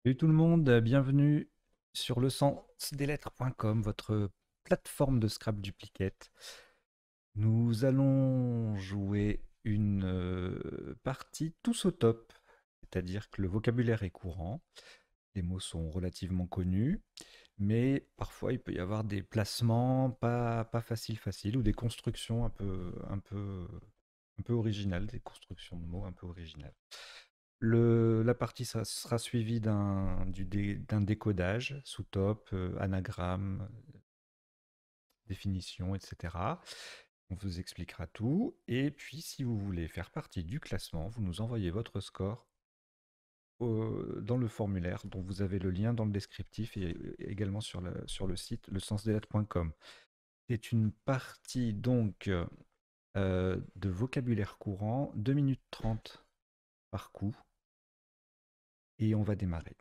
Salut tout le monde, bienvenue sur le sens des lettres.com, votre plateforme de Scrap Duplicate. Nous allons jouer une partie tous au top, c'est-à-dire que le vocabulaire est courant, les mots sont relativement connus, mais parfois il peut y avoir des placements pas faciles ou des constructions un peu originales, des constructions de mots un peu originales. La partie sera suivie d'un décodage sous top, anagramme, définition, etc. On vous expliquera tout. Et puis, si vous voulez faire partie du classement, vous nous envoyez votre score dans le formulaire dont vous avez le lien dans le descriptif et également sur le site lesensdeslettres.com. C'est une partie donc de vocabulaire courant, 2 minutes 30 par coup, et on va démarrer.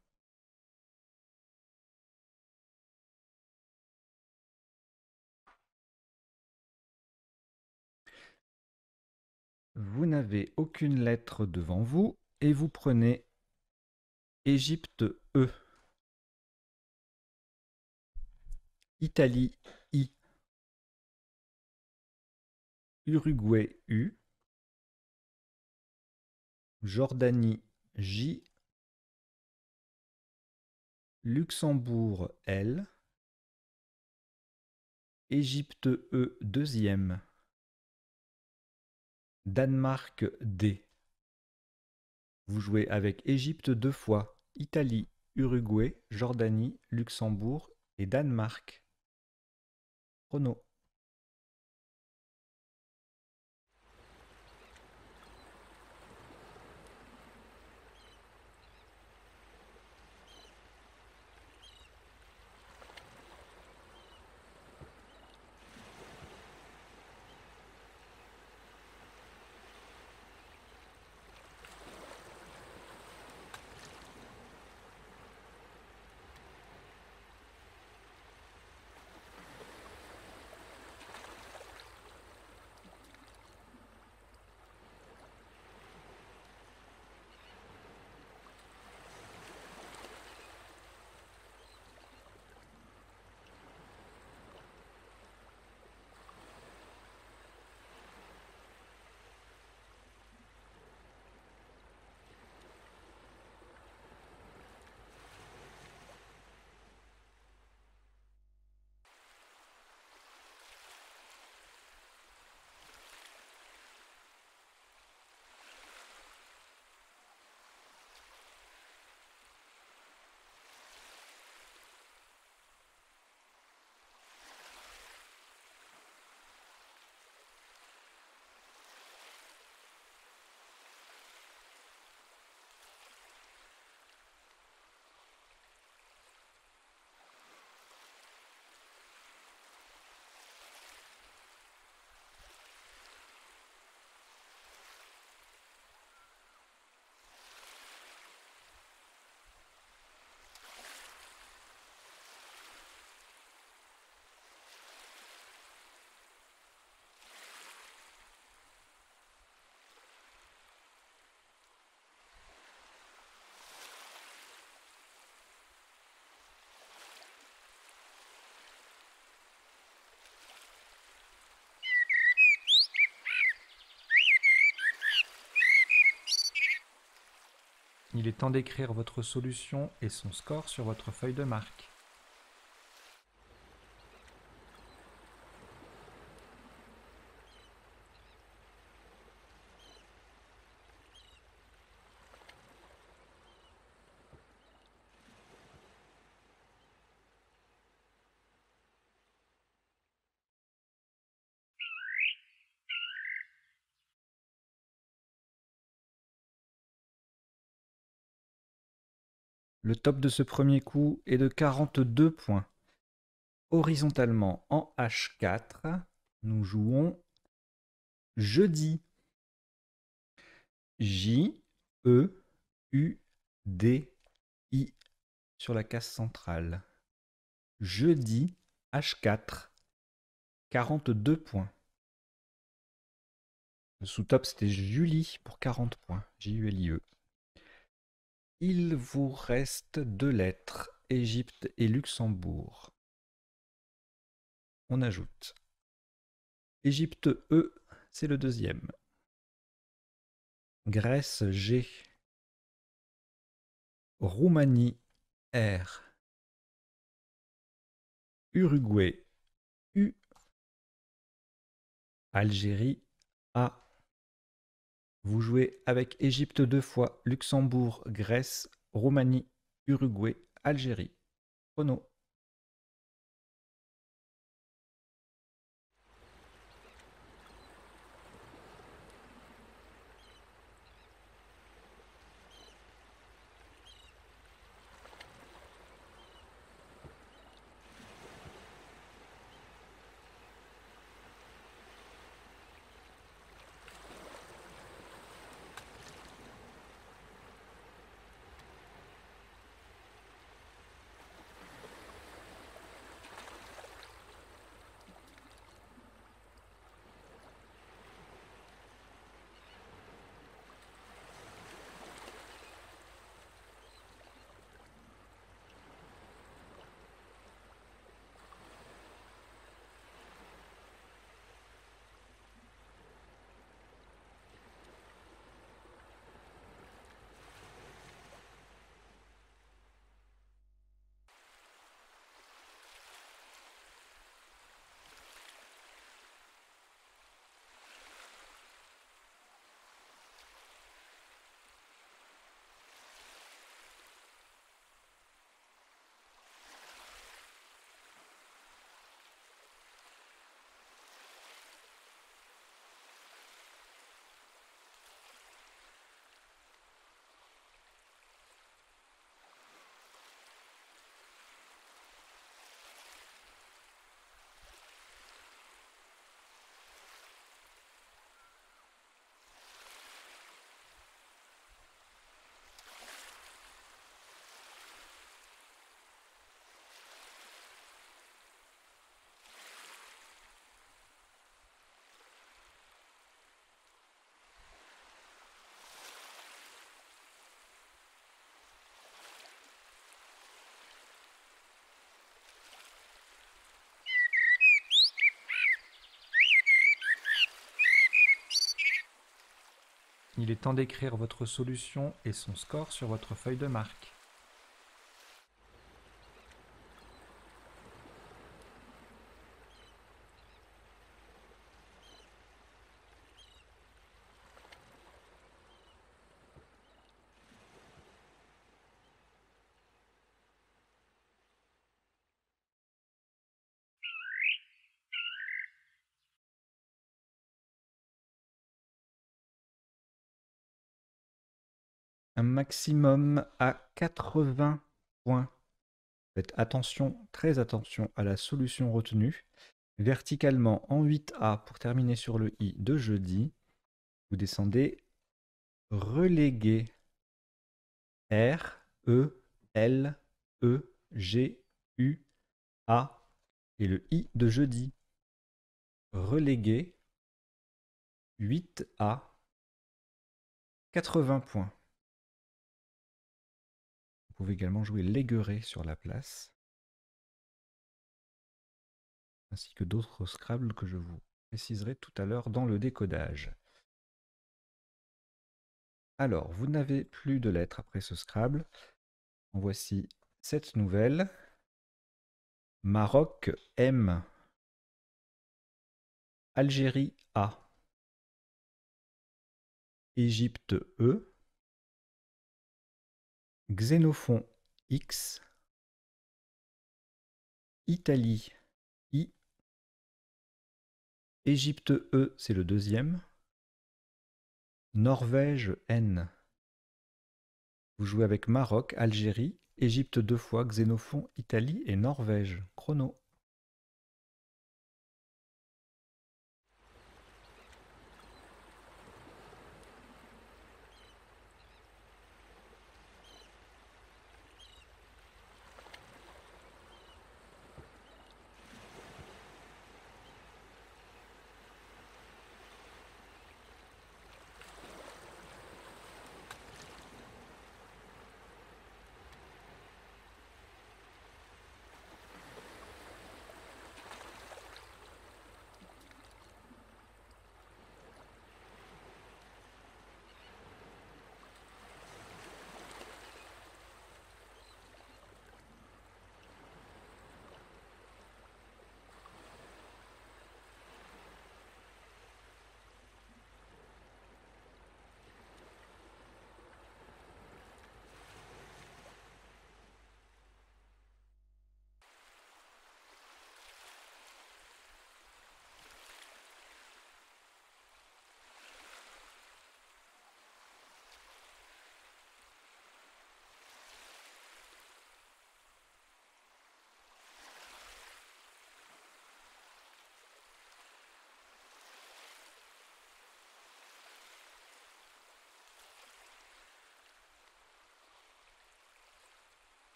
Vous n'avez aucune lettre devant vous et vous prenez Égypte E, Italie I, Uruguay U, Jordanie J, Luxembourg L, Égypte E deuxième, Danemark D. Vous jouez avec Égypte deux fois, Italie, Uruguay, Jordanie, Luxembourg et Danemark. Chrono. Il est temps d'écrire votre solution et son score sur votre feuille de marque. Le top de ce premier coup est de 42 points. Horizontalement en H4, nous jouons jeudi. J, E, U, D, I sur la case centrale. Jeudi, H4, 42 points. Le sous-top, c'était Julie pour 40 points. J-U-L-I-E. Il vous reste 2 lettres, Égypte et Luxembourg. On ajoute. Égypte E, c'est le deuxième. Grèce G. Roumanie R. Uruguay U. Algérie A. Vous jouez avec Égypte 2 fois, Luxembourg, Grèce, Roumanie, Uruguay, Algérie. Chrono. Il est temps d'écrire votre solution et son score sur votre feuille de marque. Un maximum à 80 points. Faites attention, très attention à la solution retenue. Verticalement en 8A pour terminer sur le I de jeudi. Vous descendez relégué. R, E, L, E, G, U, A. Et le I de jeudi. Relégué. 8A. 80 points. Vous pouvez également jouer légueré sur la place, ainsi que d'autres Scrabble que je vous préciserai tout à l'heure dans le décodage. Alors, vous n'avez plus de lettres après ce Scrabble. En voici 7 nouvelles. Maroc M. Algérie A. Égypte E. Xénophon X. Italie I. Égypte E, c'est le deuxième. Norvège N. Vous jouez avec Maroc, Algérie, Égypte 2 fois, Xénophon, Italie et Norvège. Chrono.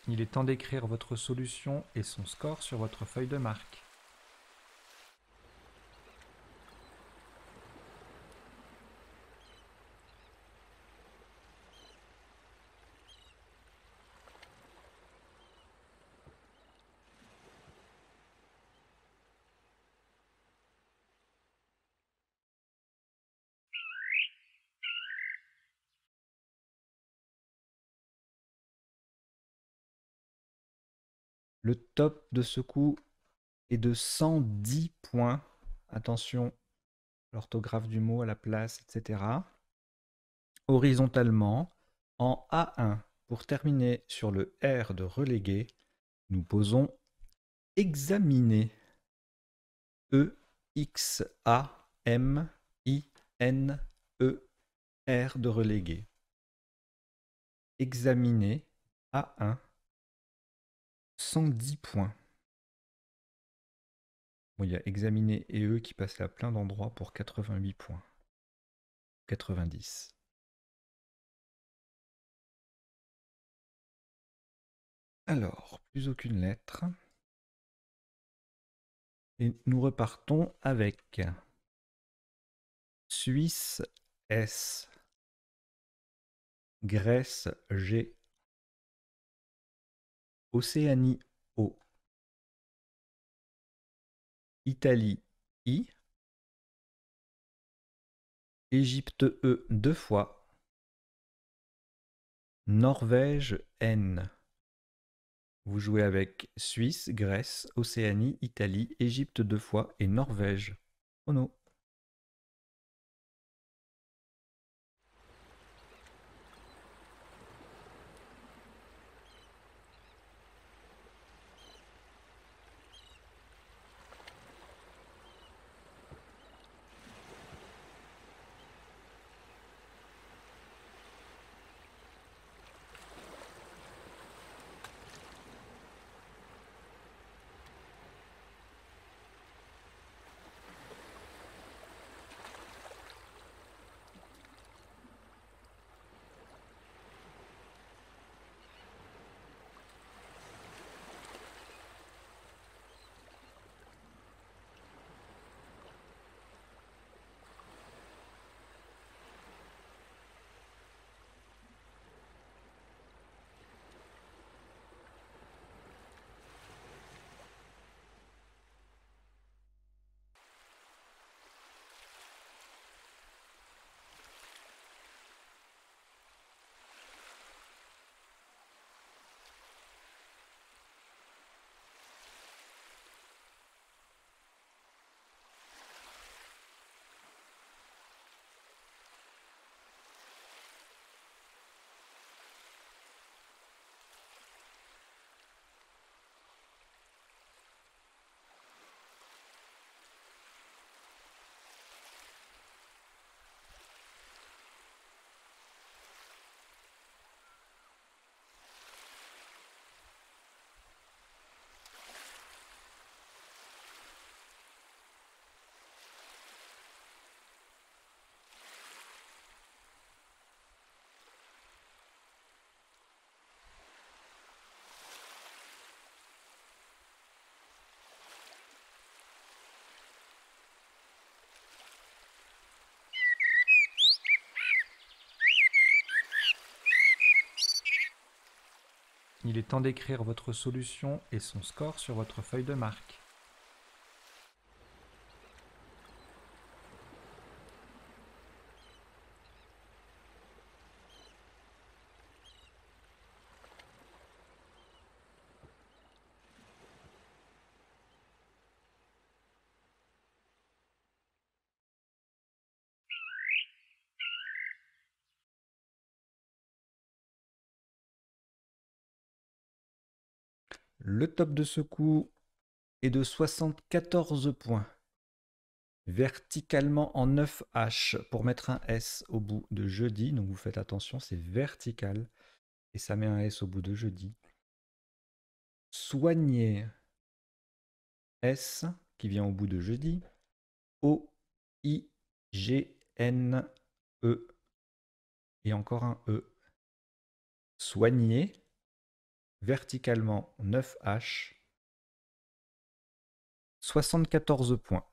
Il est temps d'écrire votre solution et son score sur votre feuille de marque. Le top de ce coup est de 110 points. Attention, l'orthographe du mot à la place, etc. Horizontalement, en A1, pour terminer sur le R de relégué, nous posons examiner. E-X-A-M-I-N-E-R de relégué. Examiner A1, 110 points. Bon, il y a examiner et E qui passent à plein d'endroits pour 88 points. 90. Alors, plus aucune lettre. Et nous repartons avec Suisse S, Grèce G, Océanie O, Italie I, Égypte E 2 fois, Norvège N. Vous jouez avec Suisse, Grèce, Océanie, Italie, Égypte 2 fois et Norvège. Oh non. Il est temps d'écrire votre solution et son score sur votre feuille de marque. Le top de ce coup est de 74 points. Verticalement en 9H pour mettre un S au bout de jeudi. Donc vous faites attention, c'est vertical. Et ça met un S au bout de jeudi. Soigner S qui vient au bout de jeudi. O-I-G-N-E. Et encore un E. Soigner. verticalement 9H, 74 points.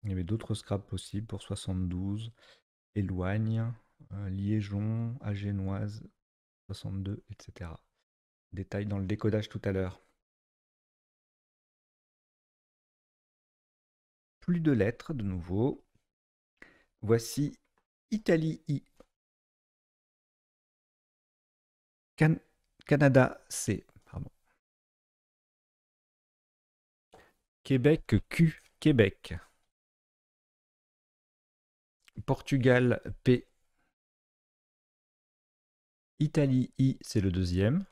Il y avait d'autres scraps possibles pour 72. Éloigne, liaison, agénoise, 62, etc. Détail dans le décodage tout à l'heure. Plus de lettres de nouveau. Voici Italie I. Canada C. Pardon. Québec Q. Québec. Portugal P. Italie I, c'est le deuxième.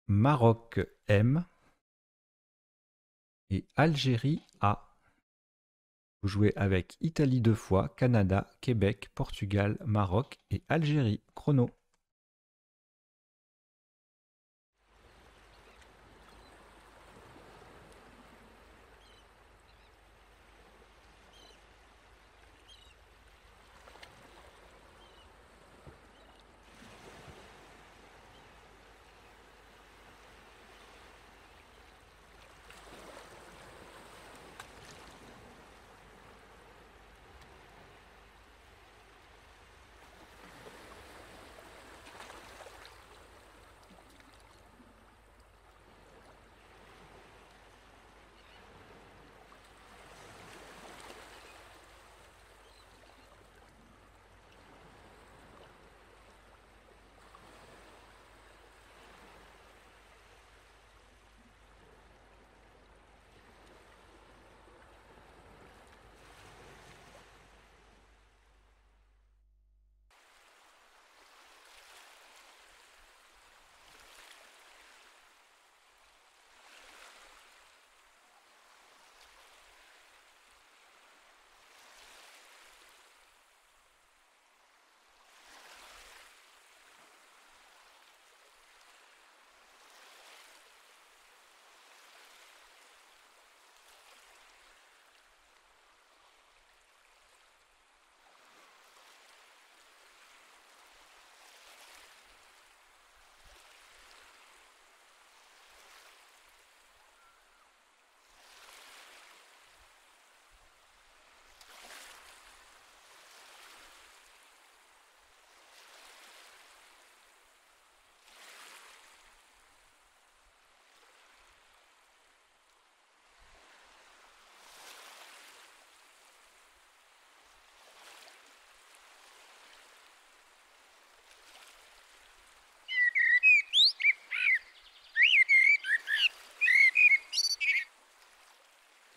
Maroc M. Et Algérie A. Vous jouez avec Italie 2 fois, Canada, Québec, Portugal, Maroc et Algérie. Chrono.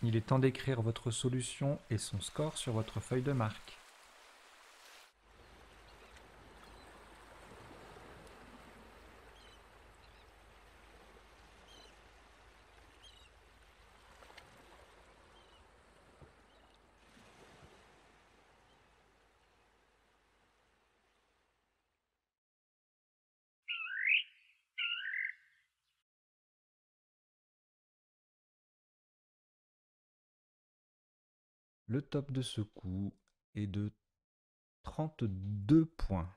Il est temps d'écrire votre solution et son score sur votre feuille de marque. Le top de ce coup est de 32 points.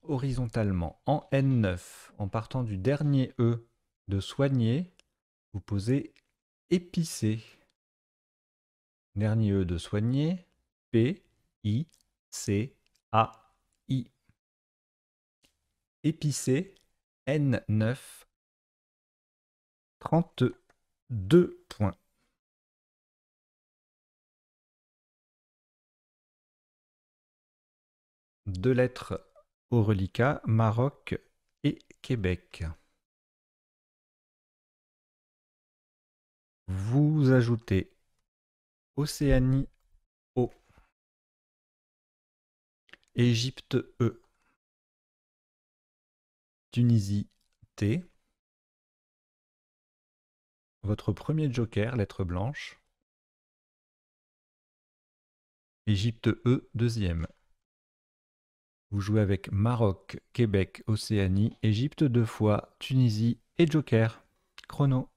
Horizontalement, en N9, en partant du dernier E de soigner, vous posez épicé. Dernier E de soigner, P, I, C, A, I. Épicé, N9, 32 points. Deux lettres au reliquat, Maroc et Québec. Vous ajoutez Océanie O, Égypte E, Tunisie T, votre premier joker, lettre blanche, Égypte E, deuxième. Vous jouez avec Maroc, Québec, Océanie, Égypte 2 fois, Tunisie et joker. Chrono.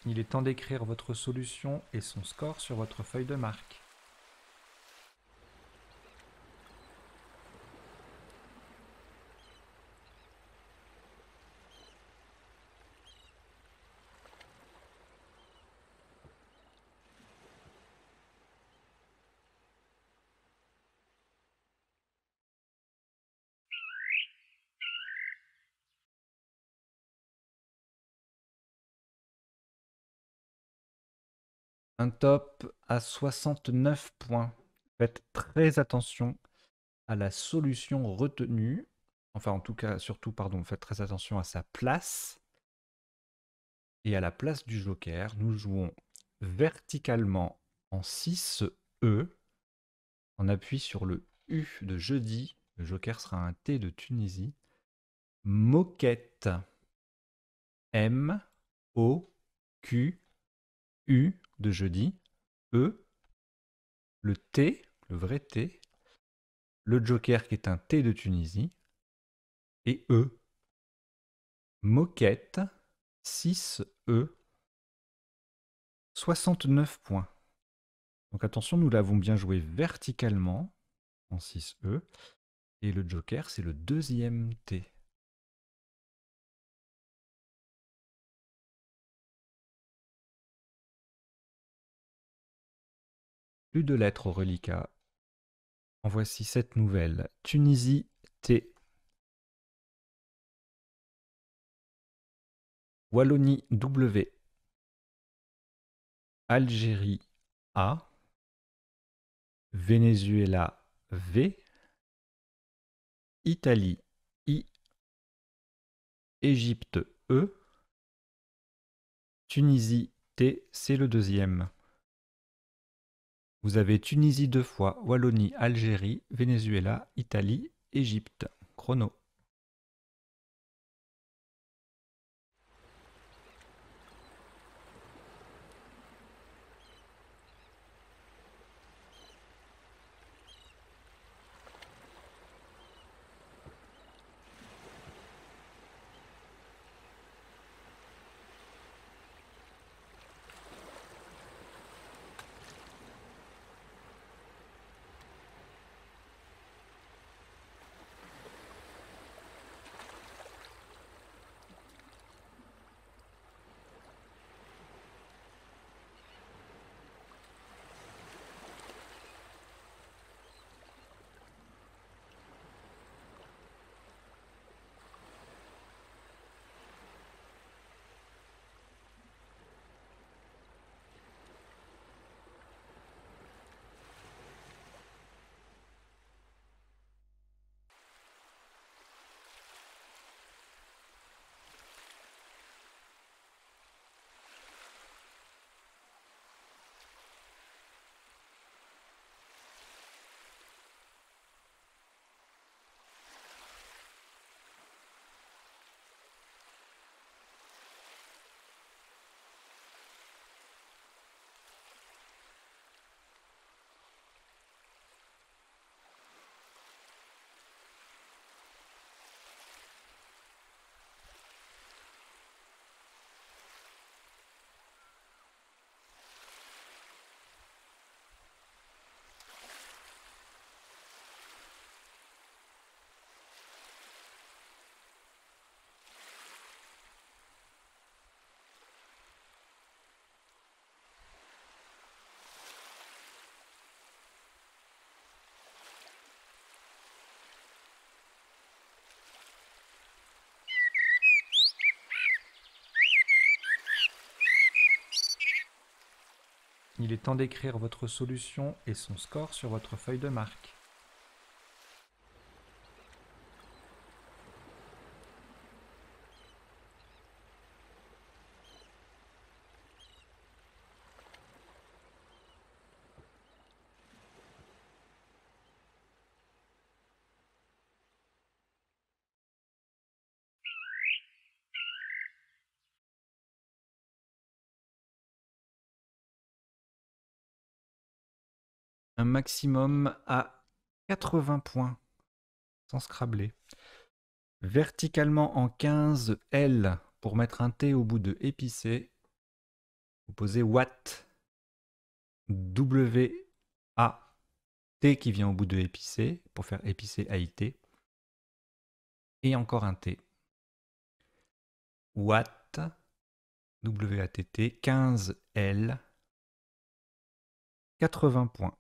Il est temps d'écrire votre solution et son score sur votre feuille de marque. Un top à 69 points. Faites très attention à la solution retenue. Enfin, en tout cas, surtout, pardon, faites très attention à sa place. Et à la place du joker, nous jouons verticalement en 6E. On appuie sur le U de jeudi. Le joker sera un T de Tunisie. Moquette. M-O-Q-U de jeudi. E. Le T, le vrai T. Le joker qui est un T de Tunisie. Et E. Moquette. 6E. 69 points. Donc attention, nous l'avons bien joué verticalement en 6E. Et le joker, c'est le deuxième T. Plus de lettres au reliquat. En voici 7 nouvelles. Tunisie, T. Wallonie, W. Algérie, A. Venezuela, V. Italie, I. Égypte, E. Tunisie, T, c'est le deuxième. Vous avez Tunisie 2 fois, Wallonie, Algérie, Venezuela, Italie, Égypte. Chrono. Il est temps d'écrire votre solution et son score sur votre feuille de marque. Un maximum à 80 points, sans scrabler. Verticalement en 15 L pour mettre un T au bout de épicé. Vous posez Watt, W-A-T qui vient au bout de épicé, pour faire épicé AIT. Et encore un T. Watt, W-A-T-T, 15L, 80 points.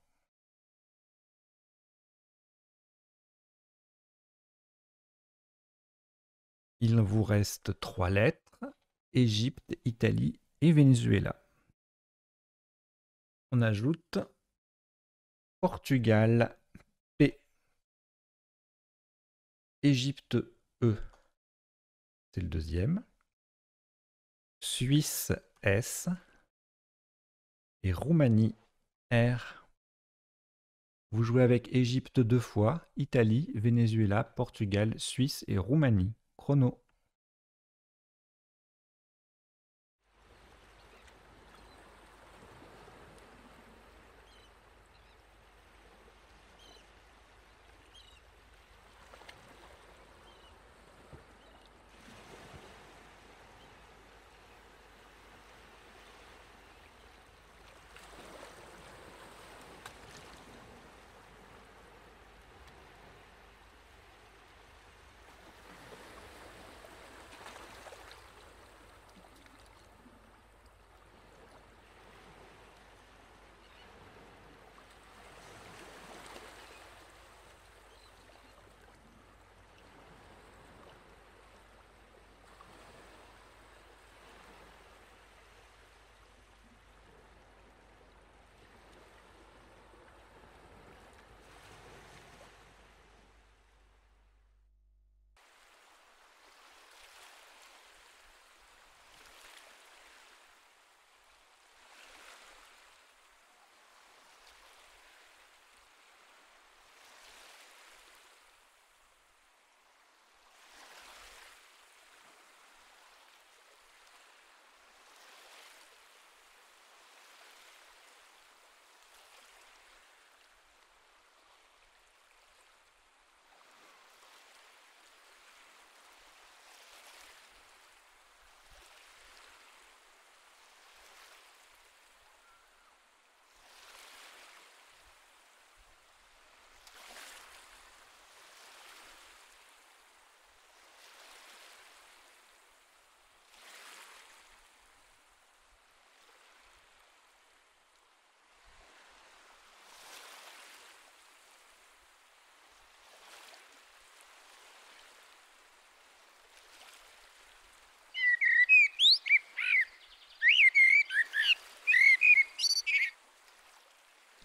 Il vous reste 3 lettres, Égypte, Italie et Venezuela. On ajoute Portugal, P, Égypte, E, c'est le deuxième, Suisse, S, et Roumanie, R. Vous jouez avec Égypte 2 fois, Italie, Venezuela, Portugal, Suisse et Roumanie. Chrono.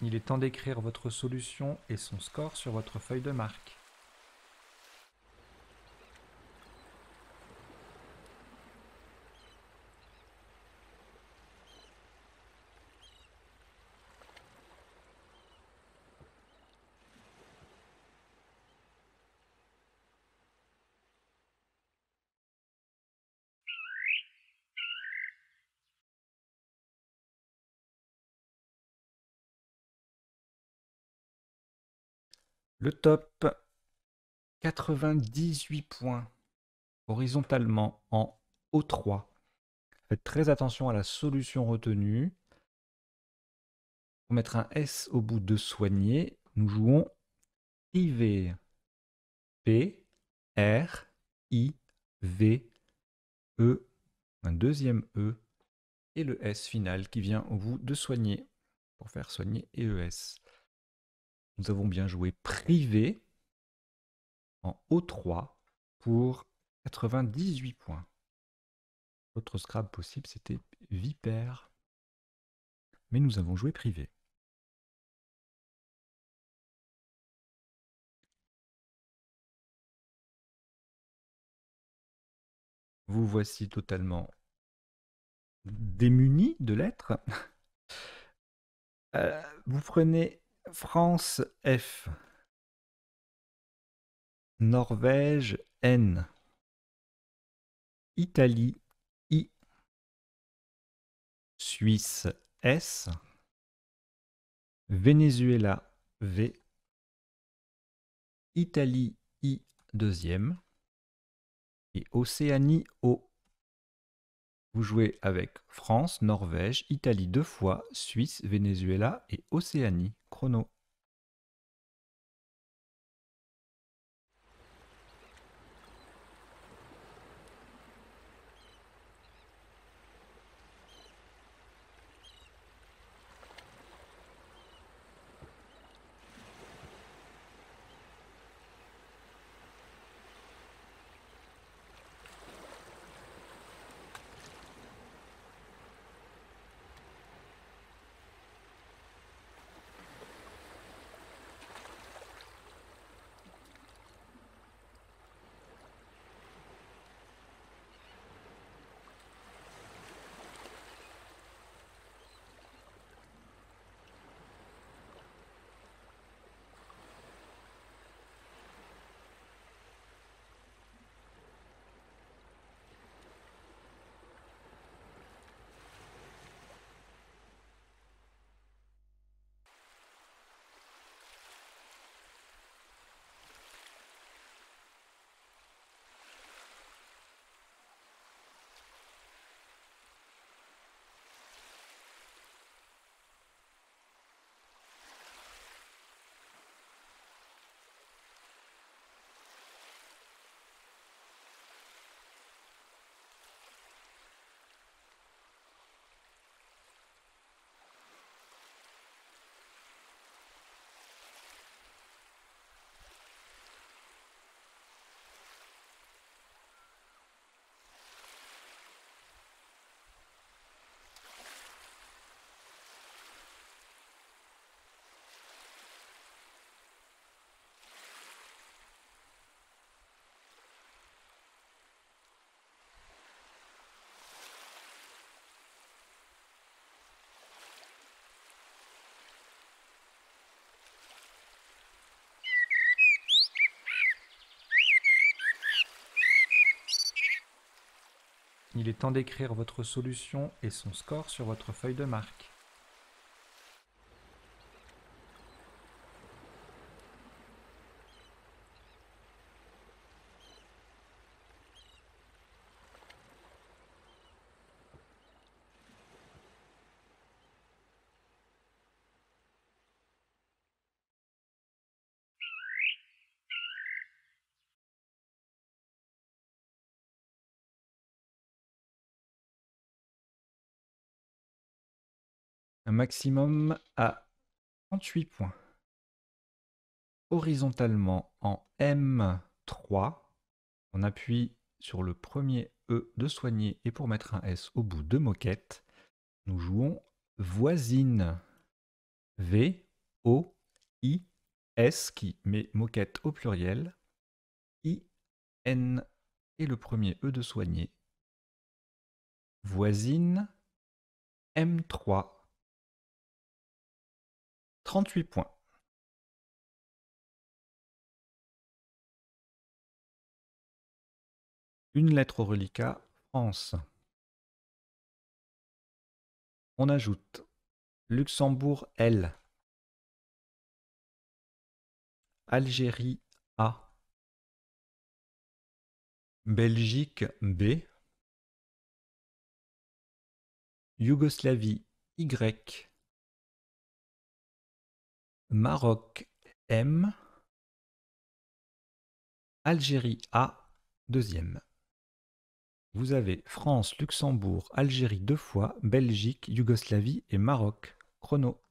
Il est temps d'écrire votre solution et son score sur votre feuille de marque. Le top, 98 points, horizontalement en O3. Faites très attention à la solution retenue. Pour mettre un S au bout de soigner, nous jouons IV. P, R, I, V, E, un deuxième E, et le S final qui vient au bout de soigner, pour faire soigner ES. Nous avons bien joué privé en O3 pour 98 points. L'autre Scrabble possible, c'était Vipère, mais nous avons joué privé. Vous voici totalement démunis de lettres. Vous prenez France F, Norvège N, Italie I, Suisse S, Venezuela V, Italie I deuxième et Océanie O. Vous jouez avec France, Norvège, Italie 2 fois, Suisse, Venezuela et Océanie. Chrono. Il est temps d'écrire votre solution et son score sur votre feuille de marque. Un maximum à 38 points. Horizontalement en M3, on appuie sur le premier E de soigner et pour mettre un S au bout de moquette, nous jouons voisine. V, O, I, S qui met moquette au pluriel. I, N et le premier E de soigner. Voisine M3. 38 points. Une lettre au reliquat, France. On ajoute Luxembourg L, Algérie A, Belgique B, Yougoslavie Y, Maroc M, Algérie A, deuxième. Vous avez France, Luxembourg, Algérie 2 fois, Belgique, Yougoslavie et Maroc. Chrono.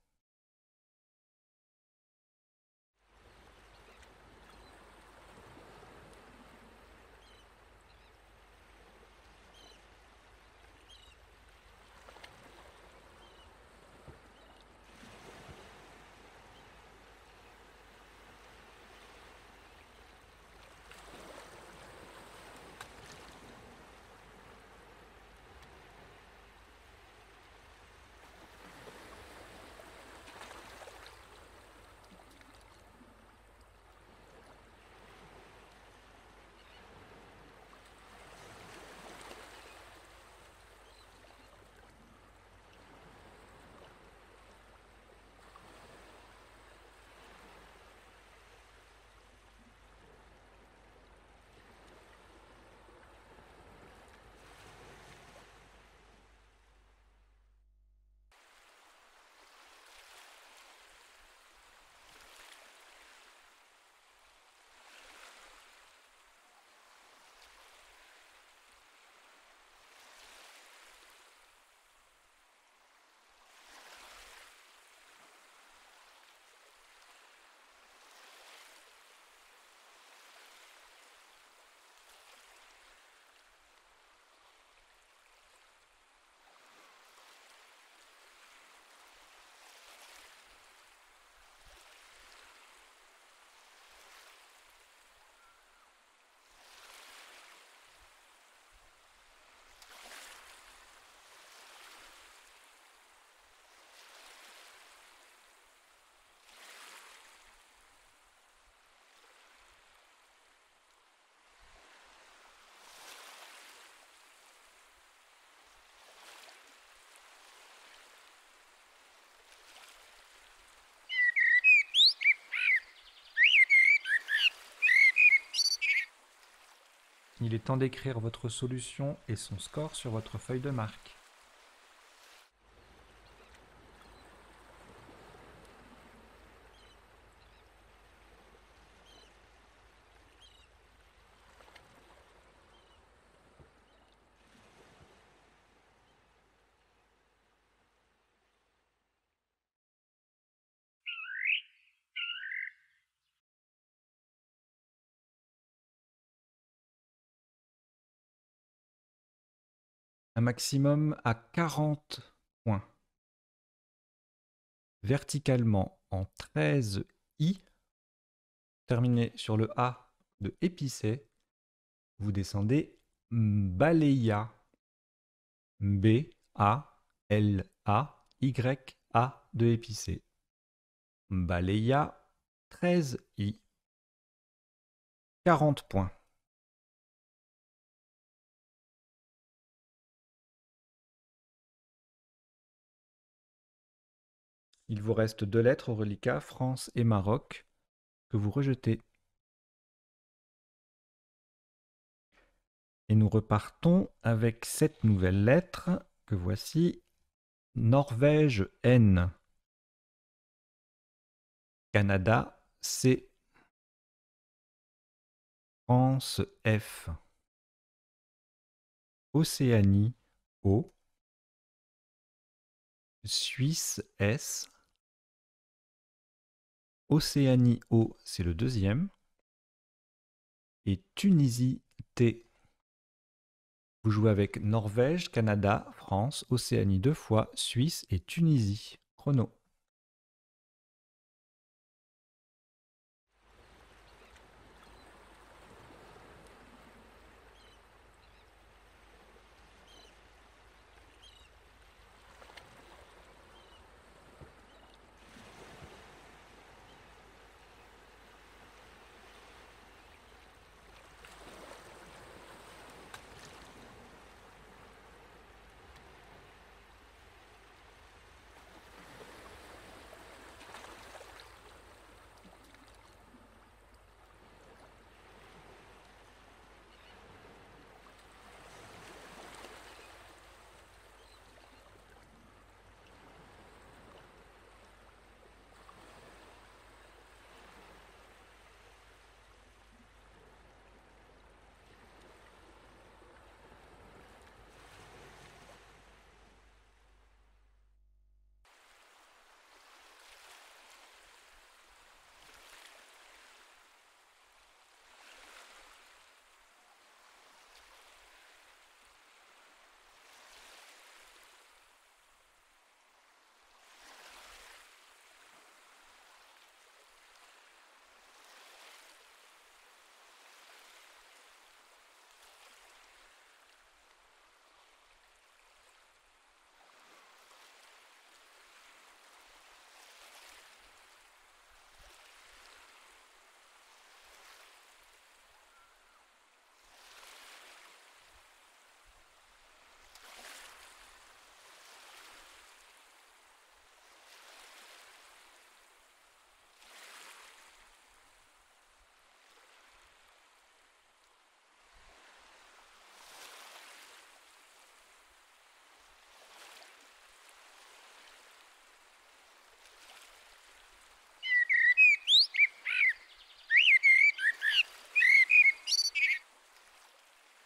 Il est temps d'écrire votre solution et son score sur votre feuille de marque. Un maximum à 40 points. Verticalement en 13 I, terminé sur le A de épicé, vous descendez Balaya. B-A-L-A-Y-A de épicé. Balaya 13 I. 40 points. Il vous reste 2 lettres au reliquat, France et Maroc, que vous rejetez. Et nous repartons avec cette nouvelle lettre que voici. Norvège N. Canada C. France F. Océanie O. Suisse S. Océanie O, c'est le deuxième. Et Tunisie T. Vous jouez avec Norvège, Canada, France, Océanie 2 fois, Suisse et Tunisie. Chrono.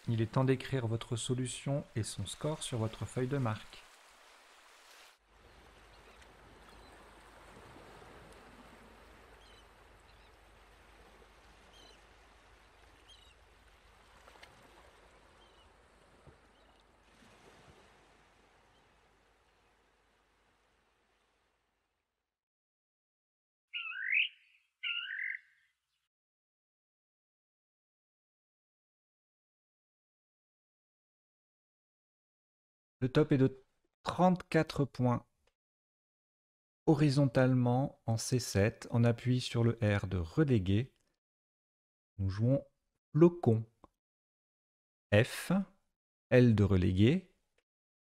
Il est temps d'écrire votre solution et son score sur votre feuille de marque. Le top est de 34 points. Horizontalement en C7, on appuie sur le R de reléguer. Nous jouons flocon. F, L de reléguer,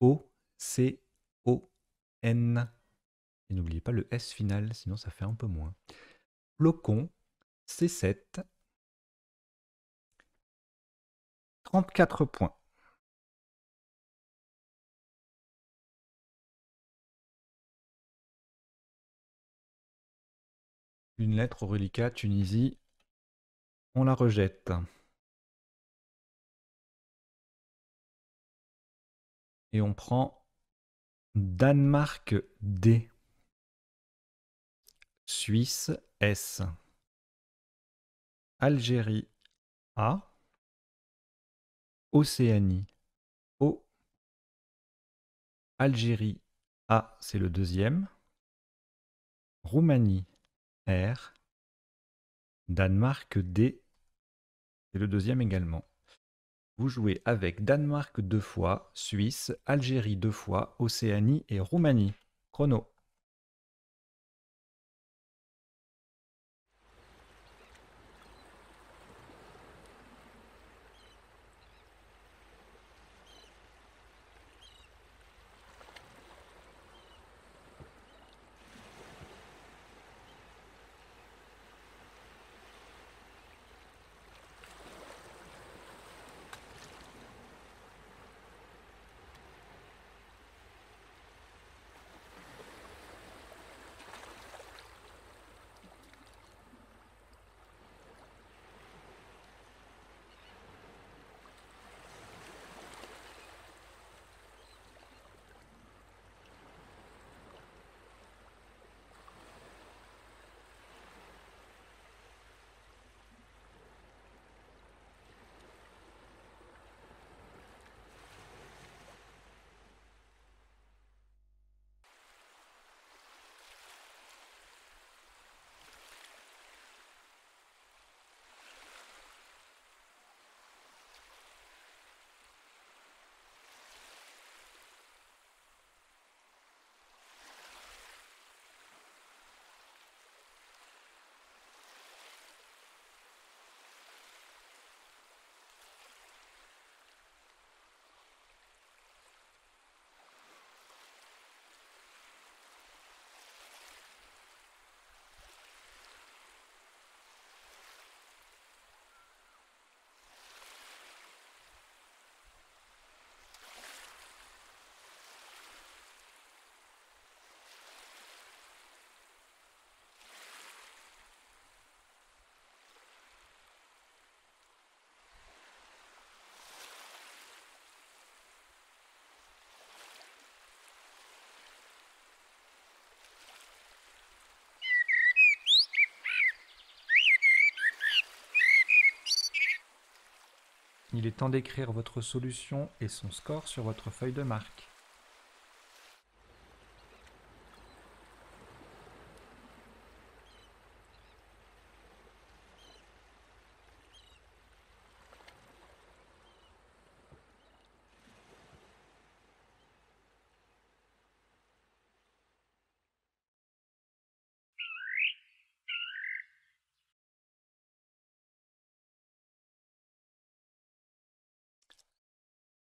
O, C, O, N. Et n'oubliez pas le S final, sinon ça fait un peu moins. Flocon, C7, 34 points. Une lettre au reliquat, Tunisie, on la rejette. Et on prend Danemark D, Suisse S, Algérie A, Océanie O, Algérie A, c'est le deuxième, Roumanie R, Danemark D, c'est le deuxième également. Vous jouez avec Danemark 2 fois, Suisse, Algérie 2 fois, Océanie et Roumanie. Chrono. Il est temps d'écrire votre solution et son score sur votre feuille de marque.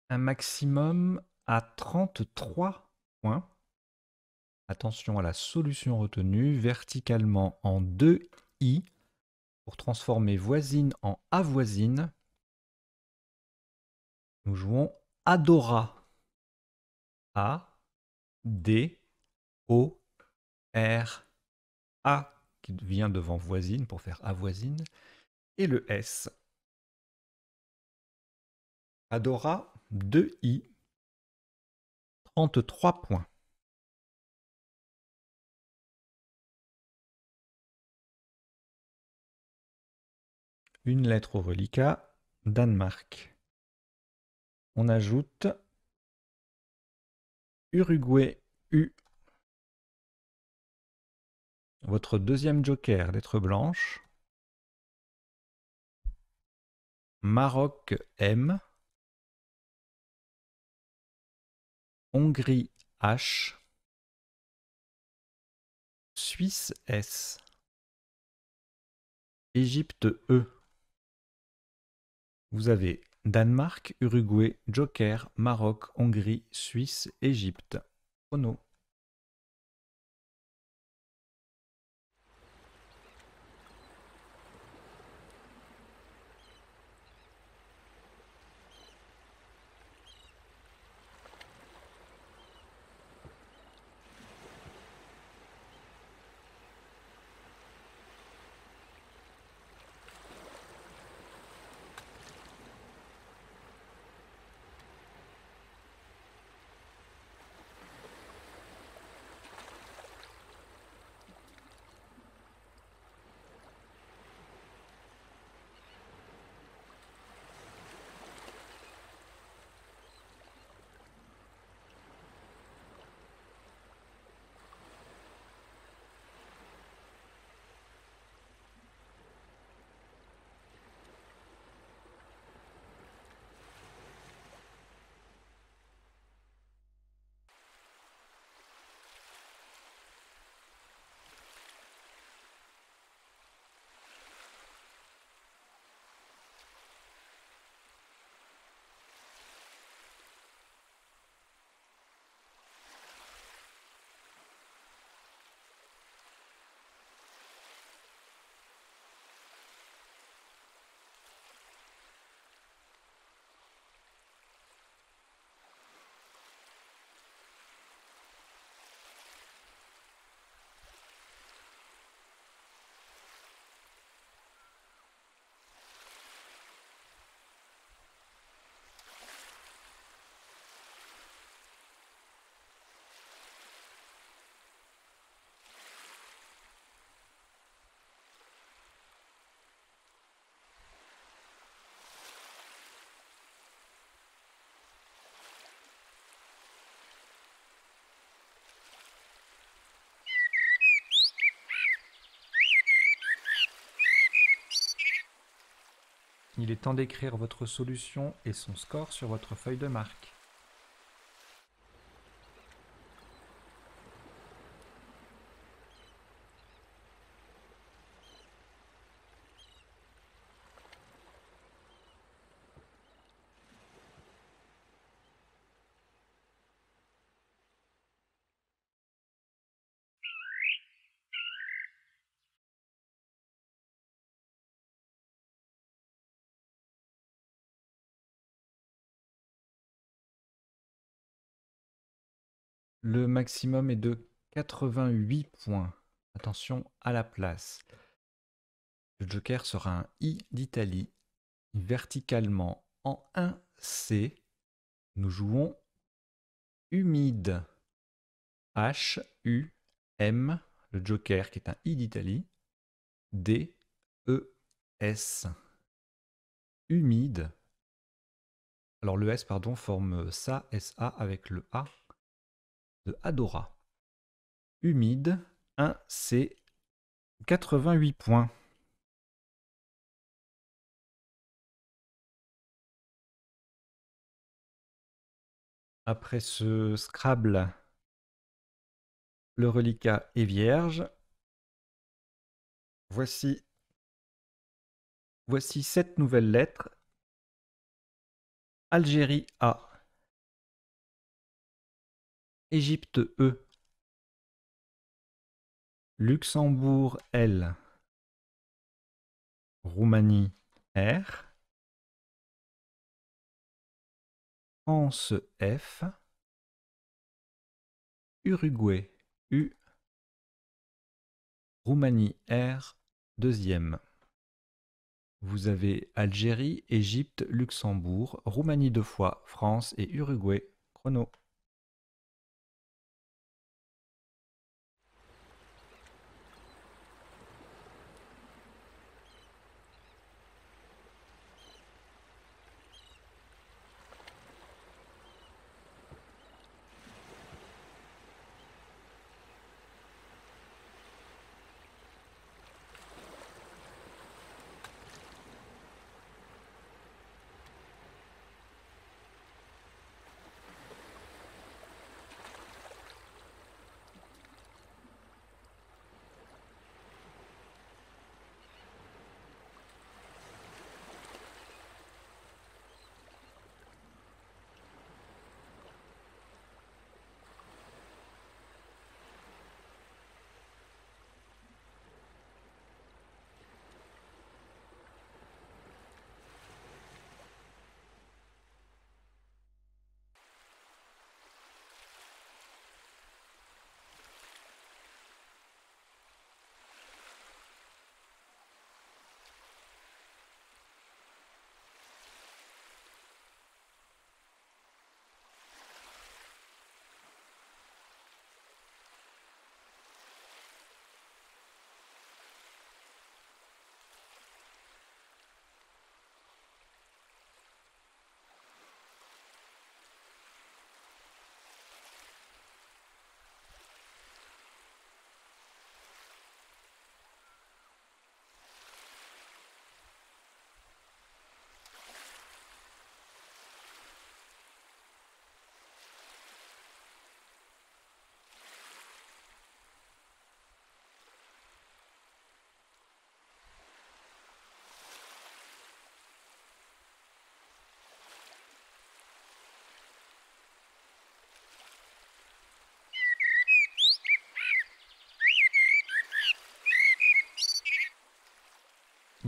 Un maximum à 33 points. Attention à la solution retenue, verticalement en 2 i pour transformer voisine en avoisine. Nous jouons Adora. A, D, O, R, A qui vient devant voisine pour faire avoisine et le S. Adora 2i, 33 points. Une lettre au reliquat, Danemark. On ajoute Uruguay U. Votre deuxième joker, lettre blanche. Maroc M. Hongrie H. Suisse S. Égypte E. Vous avez Danemark, Uruguay, Joker, Maroc, Hongrie, Suisse, Égypte. Chrono. Il est temps d'écrire votre solution et son score sur votre feuille de marque. Le maximum est de 88 points. Attention à la place. Le joker sera un I d'Italie. Verticalement en 1C, nous jouons humide. H-U-M, le joker qui est un I d'Italie. D-E-S. Humide. Alors le S, pardon, forme SA, S-A avec le A de Adora. Humide, 1C, 88 points. Après ce Scrabble, le reliquat est vierge. Voici 7 nouvelles lettres. Algérie A. Égypte E. Luxembourg L. Roumanie R. France F. Uruguay U. Roumanie R. Deuxième. Vous avez Algérie, Égypte, Luxembourg, Roumanie 2 fois, France et Uruguay. Chrono.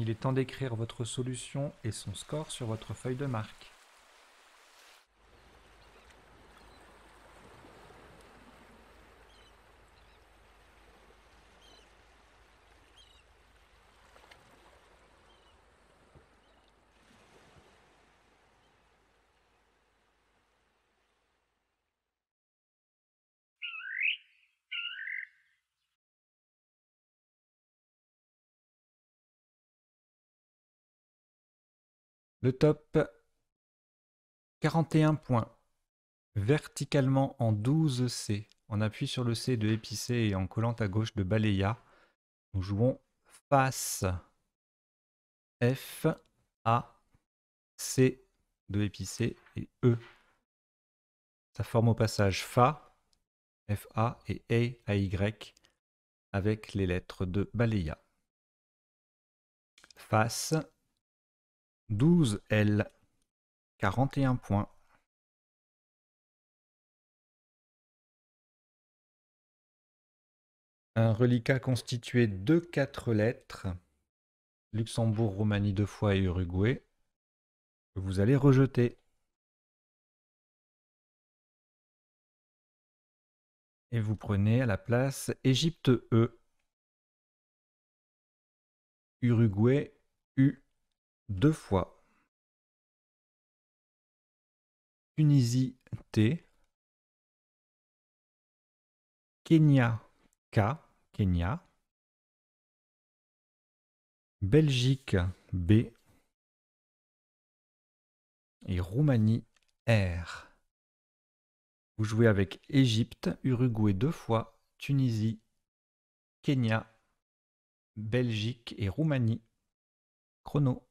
Il est temps d'écrire votre solution et son score sur votre feuille de marque. Le top, 41 points. Verticalement en 12C. On appuie sur le C de épicé et en collant à gauche de balaya. Nous jouons face. F, A, C de épicé et E. Ça forme au passage Fa, F-A et A, A-Y, avec les lettres de Balea. Face, 12 L, 41 points. Un reliquat constitué de 4 lettres, Luxembourg, Roumanie 2 fois et Uruguay, que vous allez rejeter. Et vous prenez à la place Égypte E, Uruguay U 2 fois, Tunisie T, Kenya K, Kenya, Belgique B et Roumanie R. Vous jouez avec Égypte, Uruguay 2 fois, Tunisie, Kenya, Belgique et Roumanie. Chrono.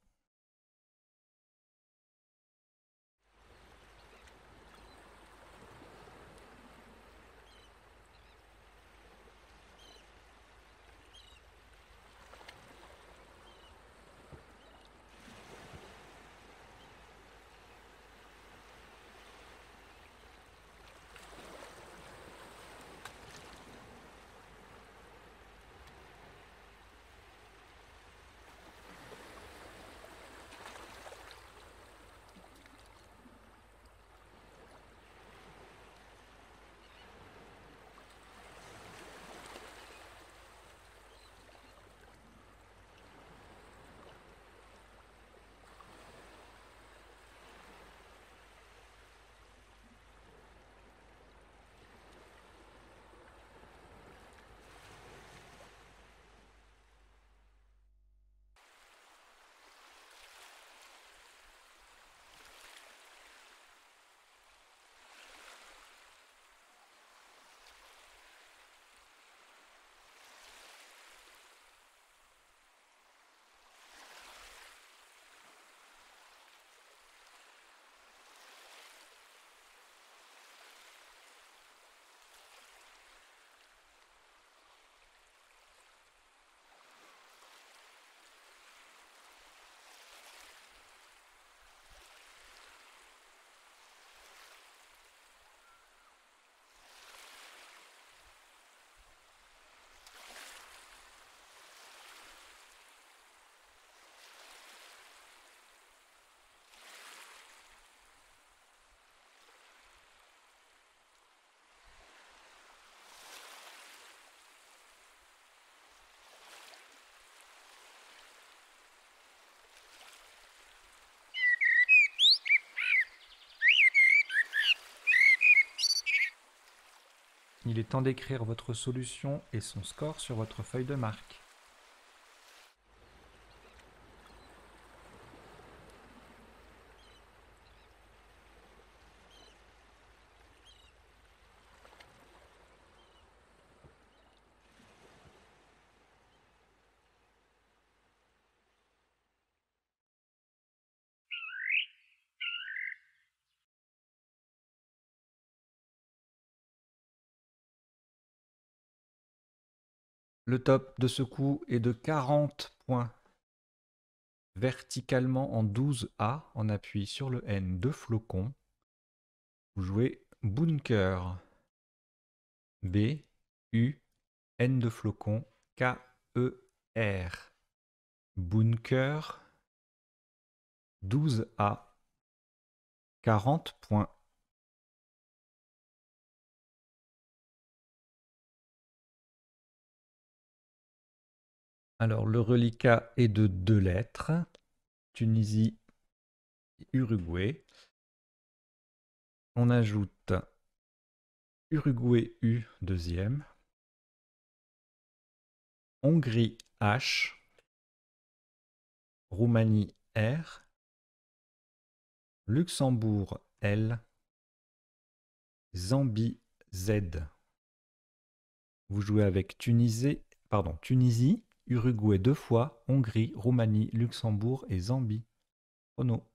Il est temps d'écrire votre solution et son score sur votre feuille de marque. Le top de ce coup est de 40 points. Verticalement en 12A, on appuie sur le N de flocon. Vous jouez Bunker. B, U, N de flocon, K, E, R. Bunker, 12A, 40 points. Alors, le reliquat est de 2 lettres. Tunisie, Uruguay. On ajoute Uruguay U, deuxième. Hongrie H. Roumanie R. Luxembourg L. Zambie Z. Vous jouez avec Tunisie, Uruguay 2 fois, Hongrie, Roumanie, Luxembourg et Zambie. Chrono.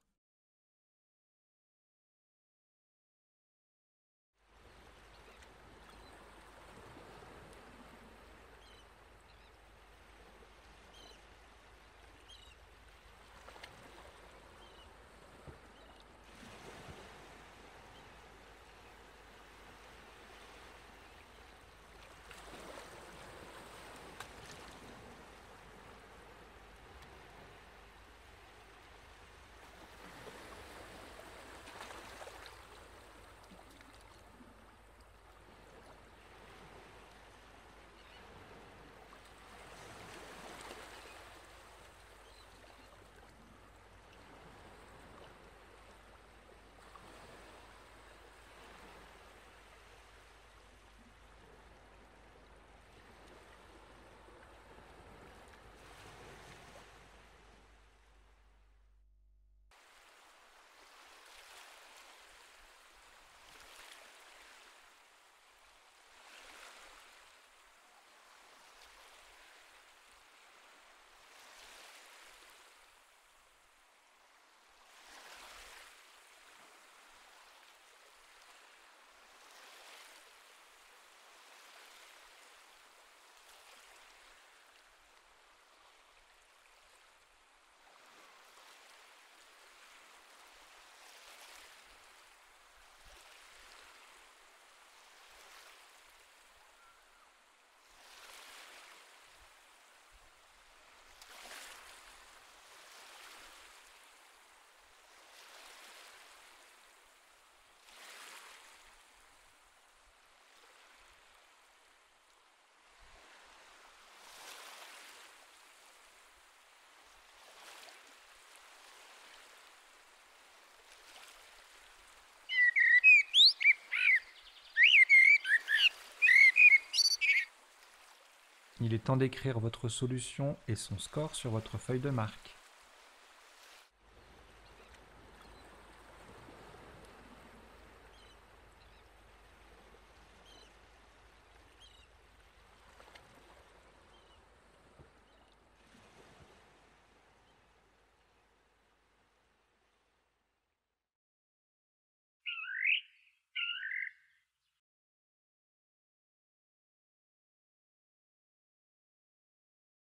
Il est temps d'écrire votre solution et son score sur votre feuille de marque.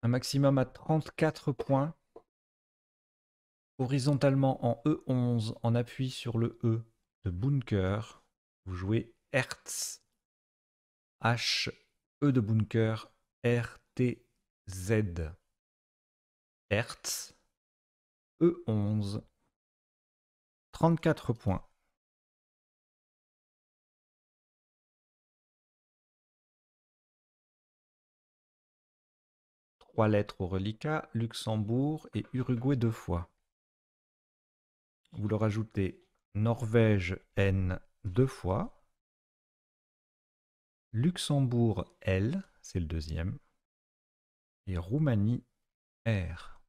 Un maximum à 34 points. Horizontalement en E11, en appui sur le E de Bunker, vous jouez Hertz, H, E de Bunker, R, T, Z. Hertz, E11, 34 points. Trois lettres au reliquat, Luxembourg et Uruguay 2 fois. Vous leur ajoutez Norvège N 2 fois, Luxembourg L, c'est le deuxième, et Roumanie R.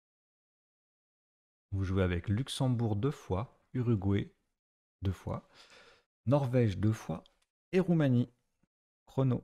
Vous jouez avec Luxembourg 2 fois, Uruguay 2 fois, Norvège 2 fois et Roumanie. Chrono.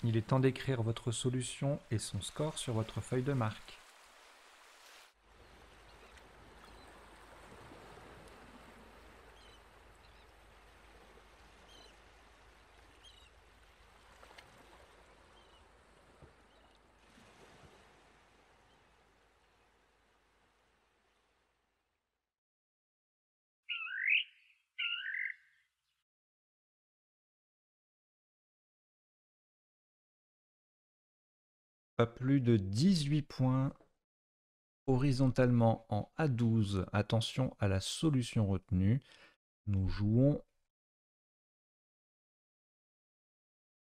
Il est temps d'écrire votre solution et son score sur votre feuille de marque. Pas plus de 18 points horizontalement en A12. Attention à la solution retenue. Nous jouons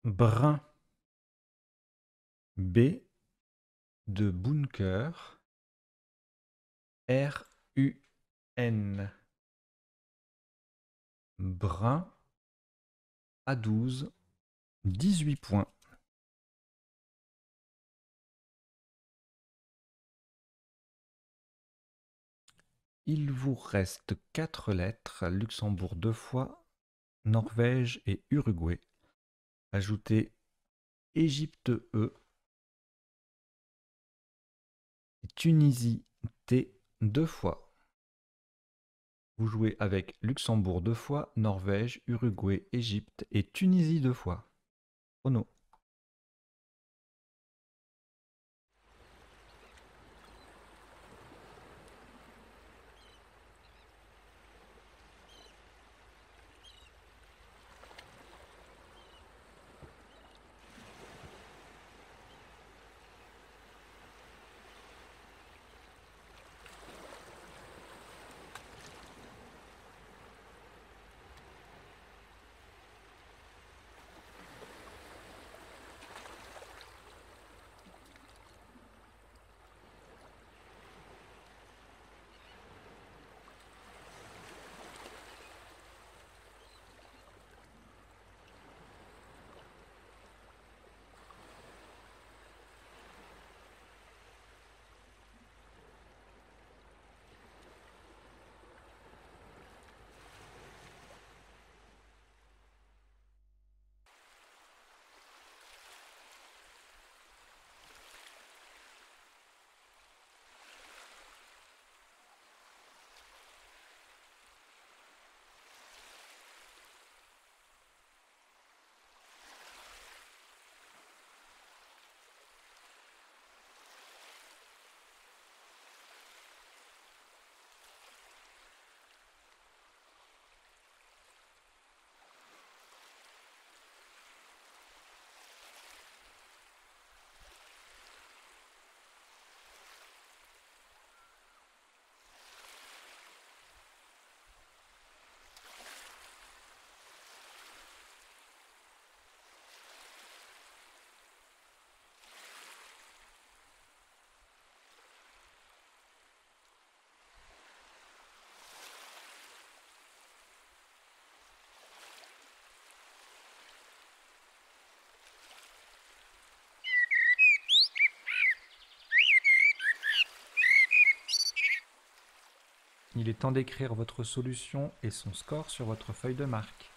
Brun. B de Bunker. R-U-N. Brun. A12. 18 points. Il vous reste 4 lettres, Luxembourg 2 fois, Norvège et Uruguay. Ajoutez Égypte E et Tunisie T 2 fois. Vous jouez avec Luxembourg 2 fois, Norvège, Uruguay, Égypte et Tunisie 2 fois. Chrono. Il est temps d'écrire votre solution et son score sur votre feuille de marque.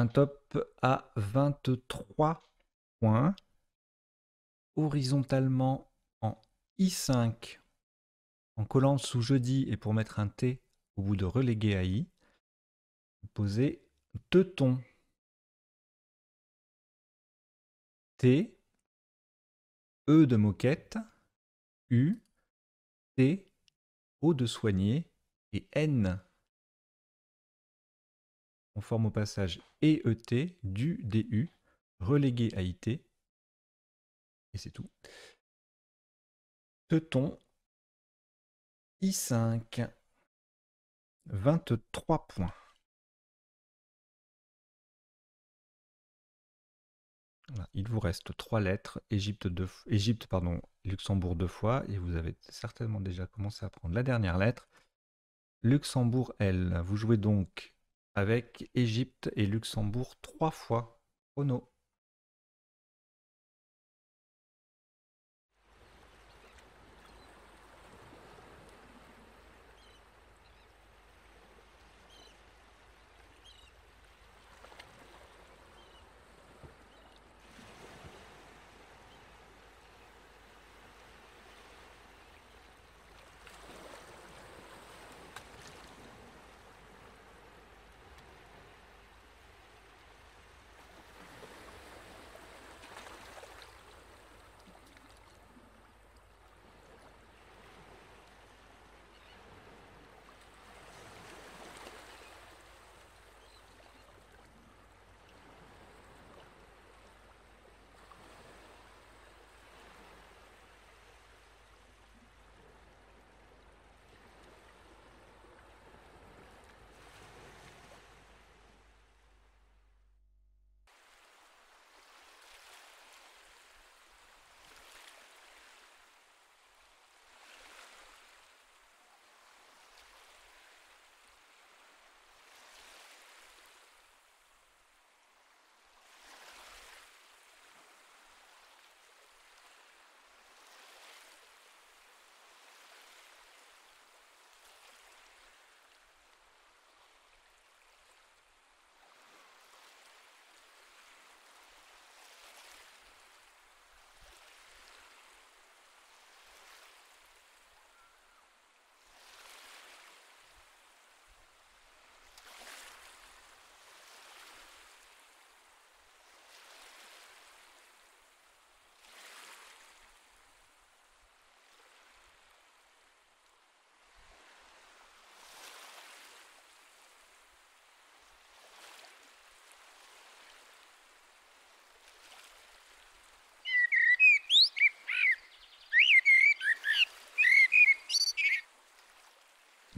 Un top à 23 points. Horizontalement en I5, en collant sous jeudi et pour mettre un T au bout de relégué à I, vous posez teuton. T, E de moquette, U, T, O de soigné et N. On forme au passage EET du DU, relégué à IT. Et c'est tout. Teuton, I5, 23 points. Voilà, il vous reste 3 lettres, Luxembourg 2 fois, et vous avez certainement déjà commencé à prendre la dernière lettre. Luxembourg L. Vous jouez donc avec Égypte et Luxembourg 3 fois. Chrono.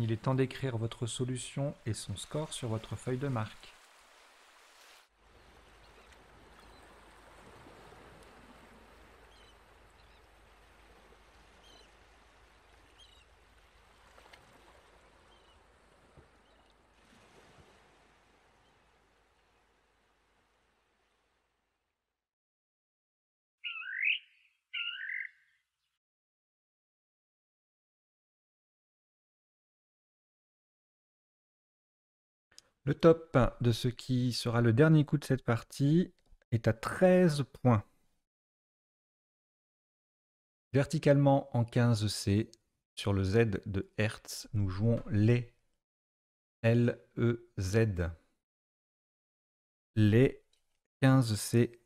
Il est temps d'écrire votre solution et son score sur votre feuille de marque. Le top de ce qui sera le dernier coup de cette partie est à 13 points. Verticalement en 15C, sur le Z de Hertz, nous jouons les L-E-Z. Les 15C,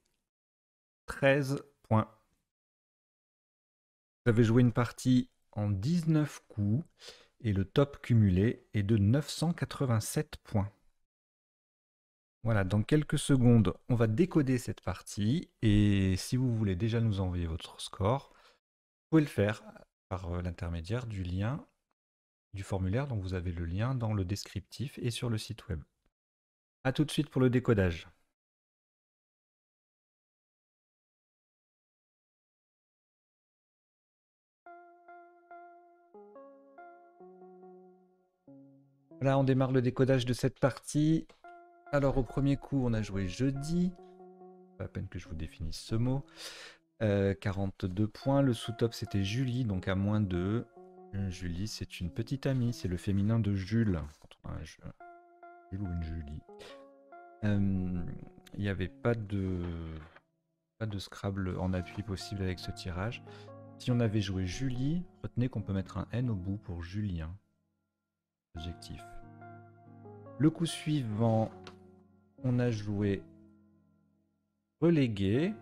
13 points. Vous avez joué une partie en 19 coups et le top cumulé est de 987 points. Voilà, dans quelques secondes, on va décoder cette partie et si vous voulez déjà nous envoyer votre score, vous pouvez le faire par l'intermédiaire du lien du formulaire dont vous avez le lien dans le descriptif et sur le site web. A tout de suite pour le décodage. Là, on démarre le décodage de cette partie. Alors, au premier coup, on a joué jeudi. Pas la peine que je vous définisse ce mot. 42 points. Le sous-top, c'était Julie, donc à moins 2. Julie, c'est une petite amie. C'est le féminin de Jules. Quand on a un Jules ou une Julie. Il n'y avait pas de Scrabble en appui possible avec ce tirage. Si on avait joué Julie, retenez qu'on peut mettre un N au bout pour Julien. Objectif. Le coup suivant, on a joué relégué.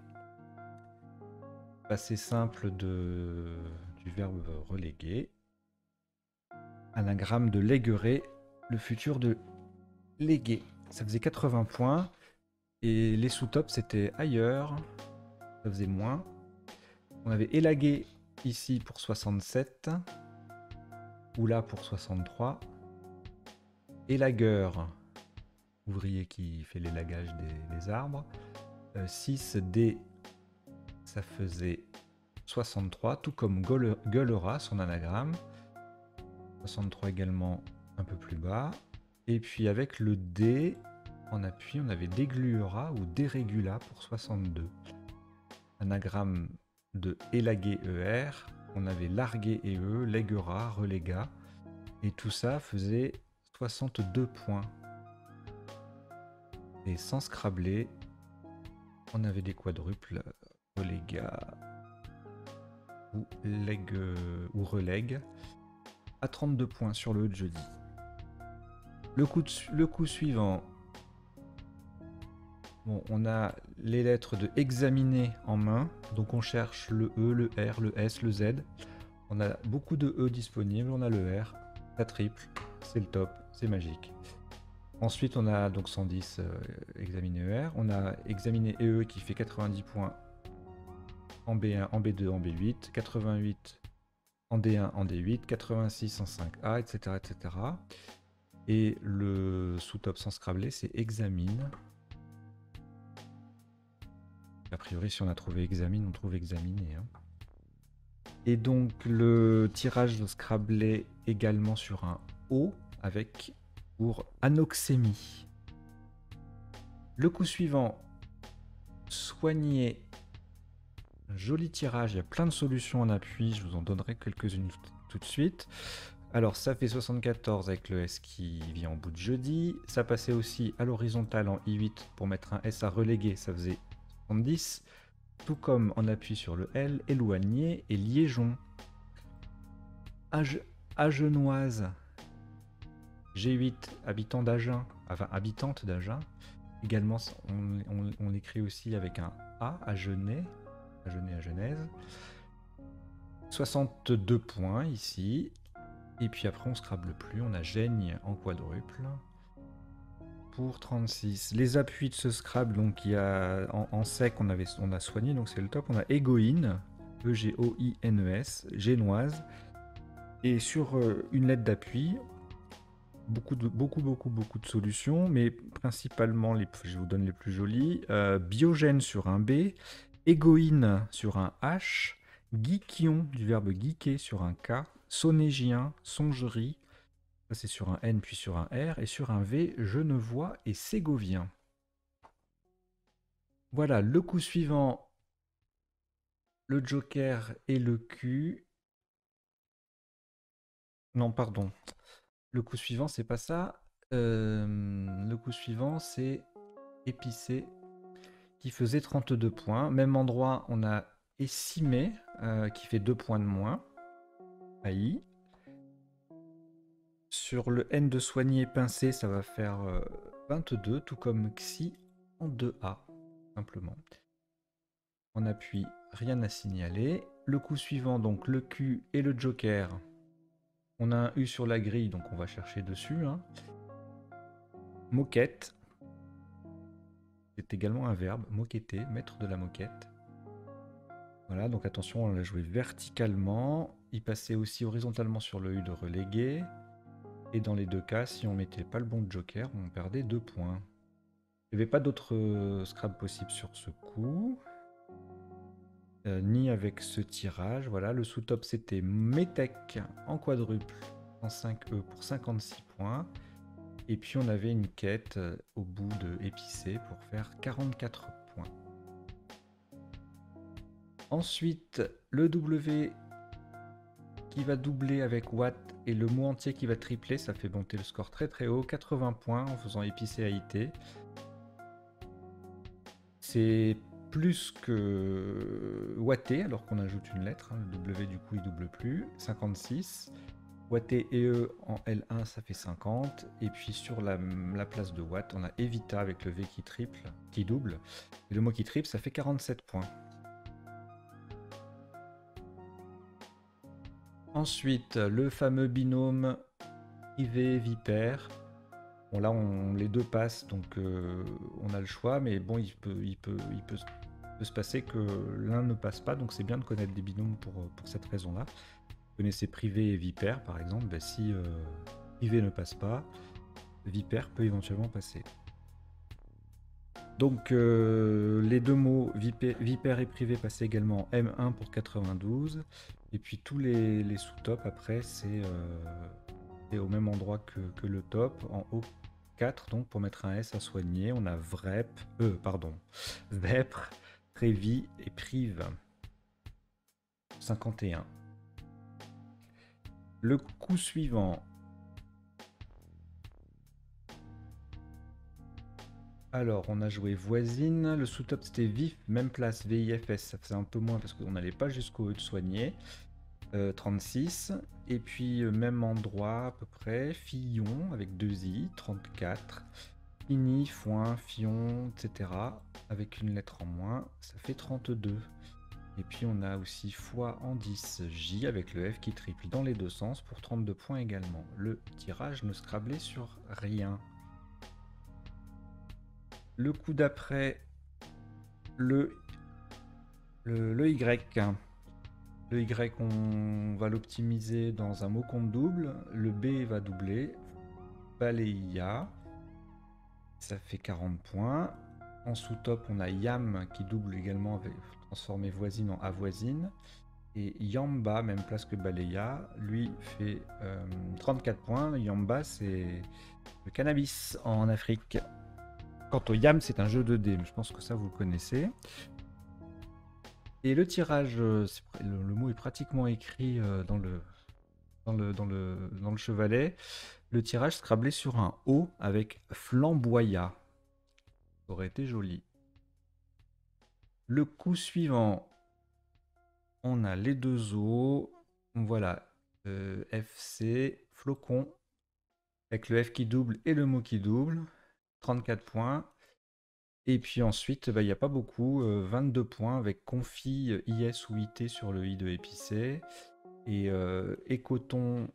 Passé simple du verbe reléguer. Anagramme de léguer, le futur de léguer. Ça faisait 80 points. Et les sous-tops, c'était ailleurs. Ça faisait moins. On avait élagué ici pour 67. Ou là pour 63. Élagueur, ouvrier qui fait l'élagage des arbres. 6D, ça faisait 63, tout comme gueulera, son anagramme. 63 également un peu plus bas. Et puis avec le D, en appui, on avait dégluera ou dérégula pour 62. Anagramme de élaguer ER, on avait largué EE, léguera, reléga. Et tout ça faisait 62 points. Et sans scrabler, on avait des quadruples reléga ou relègue à 32 points sur le haut de jeudi. Le coup suivant, bon, on a les lettres de examiner en main, donc on cherche le E, le R, le S, le Z. On a beaucoup de E disponibles, on a le R, la triple, c'est le top, c'est magique. Ensuite, on a donc 110 examiné ER. On a examiné EE qui fait 90 points en B1, en B2, en B8, 88 en D1, en D8, 86 en 5A, etc. etc. Et le sous-top sans scrabler, c'est examine. A priori, si on a trouvé examine, on trouve examiné. Hein. Et donc, le tirage de scrabler également sur un O avec pour anoxémie. Le coup suivant, soigner. Un joli tirage, il y a plein de solutions en appui, je vous en donnerai quelques-unes tout de suite. Alors ça fait 74 avec le S qui vient en bout de jeudi. Ça passait aussi à l'horizontale en I8 pour mettre un S à reléguer, ça faisait 70. Tout comme en appui sur le L, éloigné et liaison. Agenoise. G8, habitant d'Agen, enfin habitante d'Agen. Également, on l'écrit aussi avec un A, Agenais, à Genèse. 62 points ici. Et puis après, on ne scrable plus. On a Geigne en quadruple pour 36. Les appuis de ce Scrabble, donc il y a en sec, on a soigné, donc c'est le top. On a Égoïne, E-G-O-I-N-E-S, génoise. Et sur une lettre d'appui, beaucoup de solutions, mais principalement, je vous donne les plus jolies. Biogène sur un B, égoïne sur un H, geekion du verbe geeker sur un K, sonégien, songerie, ça c'est sur un N puis sur un R, et sur un V, genevois et ségovien. Voilà, le coup suivant, le joker et le Q. Non, pardon. Le coup suivant, c'est pas ça. Le coup suivant, c'est épicé qui faisait 32 points. Même endroit, on a Essimé qui fait 2 points de moins. AI. Sur le N de soigner pincé, ça va faire 22, tout comme Xi en 2A, simplement. En appui, rien à signaler. Le coup suivant, donc le Q et le Joker. On a un U sur la grille, donc on va chercher dessus. Hein. Moquette. C'est également un verbe, moqueter, mettre de la moquette. Voilà, donc attention, on l'a joué verticalement. Il passait aussi horizontalement sur le U de relégué. Et dans les deux cas, si on mettait pas le bon joker, on perdait 2 points. Il n'y avait pas d'autres scrap possibles sur ce coup. Ni avec ce tirage. Voilà, le sous-top c'était Metec en quadruple en 5E pour 56 points. Et puis on avait une quête au bout de épicé pour faire 44 points. Ensuite, le W qui va doubler avec Watt et le mot entier qui va tripler, ça fait monter le score très très haut, 80 points en faisant épicé AIT. C'est plus que Watté, alors qu'on ajoute une lettre, hein, le W du coup il double plus, 56. Watté et E en L1 ça fait 50, et puis sur la place de Watt, on a Evita avec le V qui triple, qui double, et le mot qui triple ça fait 47 points. Ensuite, le fameux binôme privé-vipère. Bon là, les deux passent, donc on a le choix, mais bon, il peut se passer que l'un ne passe pas, donc c'est bien de connaître des binômes pour cette raison-là. Vous connaissez privé et vipère, par exemple, ben, si privé ne passe pas, vipère peut éventuellement passer. Donc les deux mots vipère et privé passaient également en M1 pour 92. Et puis tous les sous-tops après, c'est au même endroit que le top, en haut 4, donc pour mettre un S à soigner, on a Vepr, Trévi et Prive. 51. Le coup suivant. Alors, on a joué voisine, le sous-top c'était vif, même place, VIFS, ça faisait un peu moins parce qu'on n'allait pas jusqu'au E de soigner. 36. Et puis, même endroit à peu près, Fillon avec 2 I, 34. Fini, foin, fion, etc. Avec une lettre en moins, ça fait 32. Et puis on a aussi foi en 10 J avec le F qui triple dans les deux sens pour 32 points également. Le tirage ne scrablait sur rien. Le coup d'après, le Y. Le Y, on va l'optimiser dans un mot compte double. Le B va doubler. Baléia. Ça fait 40 points. En sous-top, on a Yam qui double également avec transformer voisine en avoisine. Et Yamba, même place que Baléa, lui fait 34 points. Yamba, c'est le cannabis en Afrique. Quant au Yam, c'est un jeu de dés, mais je pense que ça, vous le connaissez. Et le tirage, le mot est pratiquement écrit dans le chevalet. Le tirage scrablé sur un O avec flamboya. Ça aurait été joli. Le coup suivant, on a les deux O. Voilà, FC, flocon, avec le F qui double et le mot qui double. 34 points. Et puis ensuite, il n'y a pas beaucoup, 22 points avec confit, IS ou IT sur le I de épicé. Et coton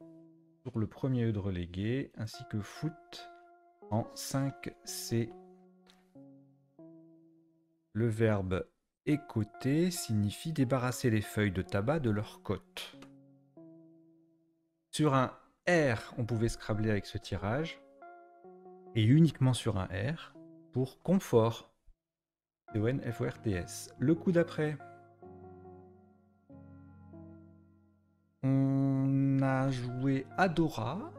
sur le premier E de relégué, ainsi que foot en 5C. Le verbe écoter signifie débarrasser les feuilles de tabac de leur côte. Sur un R, on pouvait scrabler avec ce tirage. Et uniquement sur un R pour confort. C-O-N-F-O-R-T-S. Le coup d'après, on a joué Adora,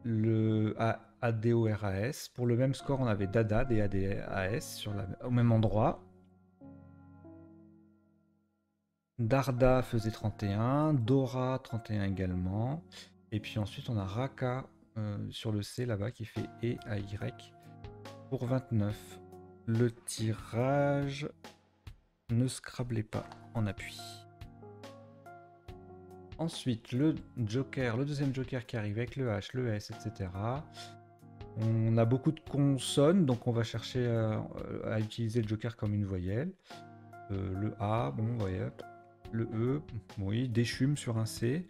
le A-D-O-R-A-S. Pour le même score, on avait Dada, D-A-D-A-S, au même endroit. Darda faisait 31, Dora 31 également. Et puis ensuite, on a Raka sur le C là-bas qui fait E-A-Y pour 29. Le tirage ne scrablez pas en appui. Ensuite, le joker, le deuxième joker qui arrive avec le H, le S, etc. On a beaucoup de consonnes, donc on va chercher à utiliser le joker comme une voyelle. Le A, bon, voyez, le E, oui, déchume sur un C.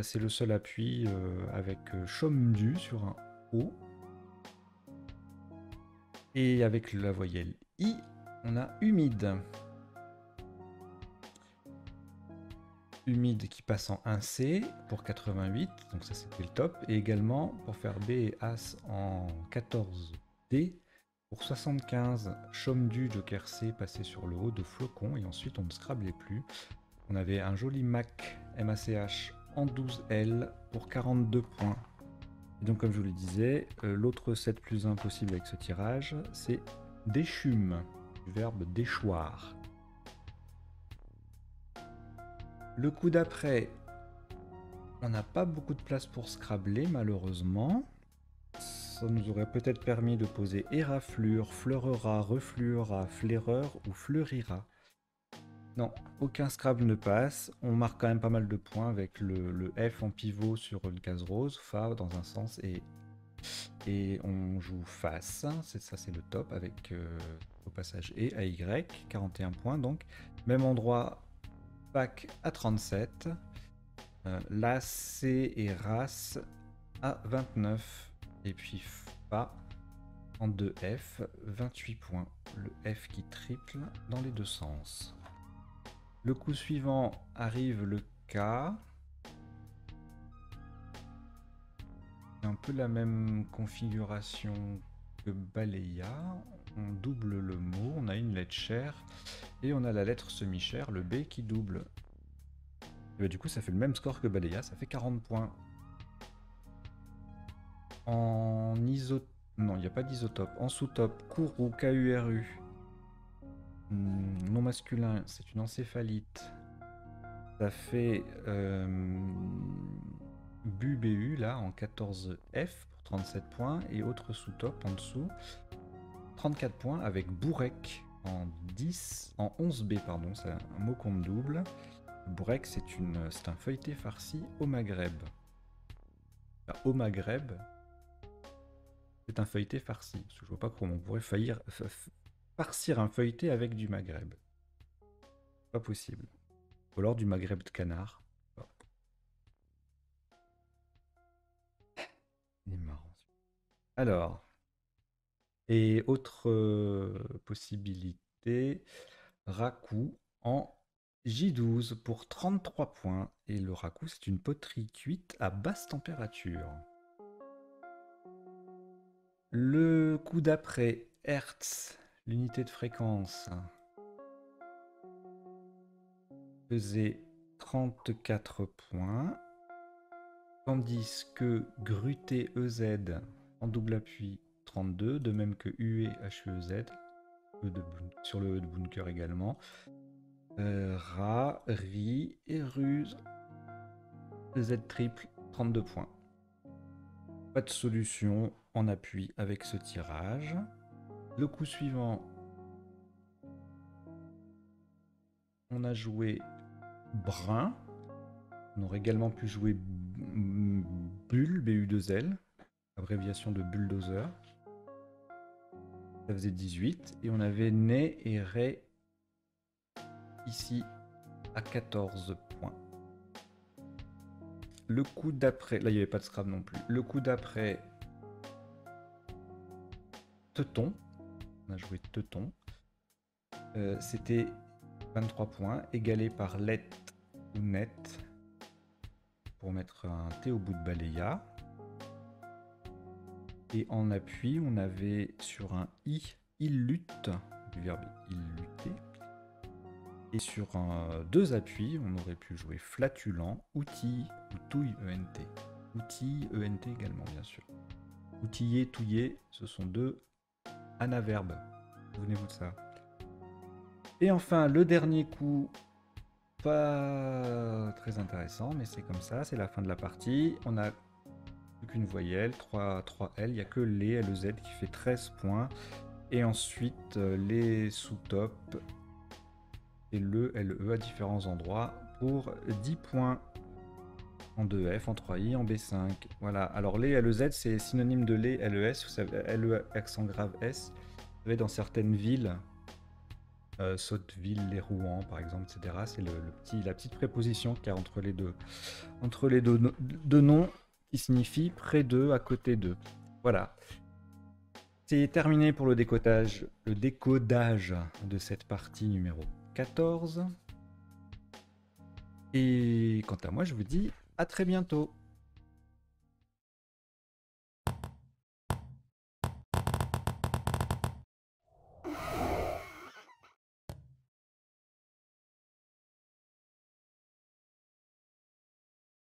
C'est le seul appui avec chomdu sur un O. Et avec la voyelle I, on a humide. Humide qui passe en 1C pour 88, donc ça c'était le top. Et également pour faire B et As en 14D pour 75. Chomdu, joker C passé sur le haut de flocon. Et ensuite on ne scrablait plus. On avait un joli Mac MACH en 12L pour 42 points. Et donc comme je vous le disais, l'autre 7 plus 1 possible avec ce tirage, c'est déchume, du verbe déchoir. Le coup d'après, on n'a pas beaucoup de place pour scrabler malheureusement. Ça nous aurait peut-être permis de poser éraflure, fleurera, refluera, flaireur ou fleurira. Non, aucun Scrabble ne passe. On marque quand même pas mal de points avec le F en pivot sur une case rose, Fa dans un sens et on joue face. Ça c'est le top avec au passage et AY, 41 points donc. Même endroit, Pac à 37. La C et Ras à 29. Et puis Fa en 2F, 28 points. Le F qui triple dans les deux sens. Le coup suivant arrive le K. Un peu la même configuration que Balea. On double le mot, on a une lettre chère et on a la lettre semi-chère, le B qui double. Et bah, du coup, ça fait le même score que Balea, ça fait 40 points. En isotope, non, il n'y a pas d'isotope. En sous-top, Kourou, K-U-R-U. Non masculin, c'est une encéphalite. Ça fait BU là en 14F pour 37 points et autre sous-top en dessous 34 points avec Bourrec en 11B pardon, c'est un mot qu'on double. Bourrec c'est un feuilleté farci au Maghreb. Au Maghreb, c'est un feuilleté farci. Parce que je vois pas comment on pourrait farcir un feuilleté avec du Maghreb. Pas possible. Ou alors du Maghreb de canard. Oh. Il est marrant. Alors, et autre possibilité, Raku en J12 pour 33 points. Et le Raku, c'est une poterie cuite à basse température. Le coup d'après, Hertz, l'unité de fréquence, faisait 34 points. Tandis que Gruté EZ en double appui 32, de même que UE HUEZ, sur le E de Bunker également. Ra, Ri et Ruse, Z triple, 32 points. Pas de solution en appui avec ce tirage. Le coup suivant, on a joué Brun. On aurait également pu jouer Bull, BU2L, abréviation de bulldozer. Ça faisait 18. Et on avait Né et Ré ici à 14 points. Le coup d'après, là il n'y avait pas de Scrabble non plus. Le coup d'après, Teuton. On a joué Teuton. C'était 23 points, égalé par Let ou Net. pour mettre un T au bout de Balea. Et en appui, on avait sur un I, il lutte, du verbe il lutter. Et sur deux appuis, on aurait pu jouer flatulent, outil ou touille ENT. Outil, ENT également, bien sûr. Outiller, touiller, ce sont deux anaverbes. Souvenez-vous de ça. Et enfin, le dernier coup, pas très intéressant, mais c'est comme ça, c'est la fin de la partie. On a plus qu'une voyelle, 3 L, il n'y a que les LEZ qui fait 13 points. Et ensuite, les sous-top et le LE à différents endroits pour 10 points en 2F, en 3I, en B5. Voilà, alors les LEZ, c'est synonyme de les LES, vous savez, LE accent grave S. Vous savez, dans certaines villes, Sotteville, les Rouen par exemple, etc. C'est la petite préposition qu'il y a entre les deux noms qui signifie près d'eux, à côté d'eux. Voilà. C'est terminé pour le décodage de cette partie numéro 14. Et quant à moi, je vous dis à très bientôt.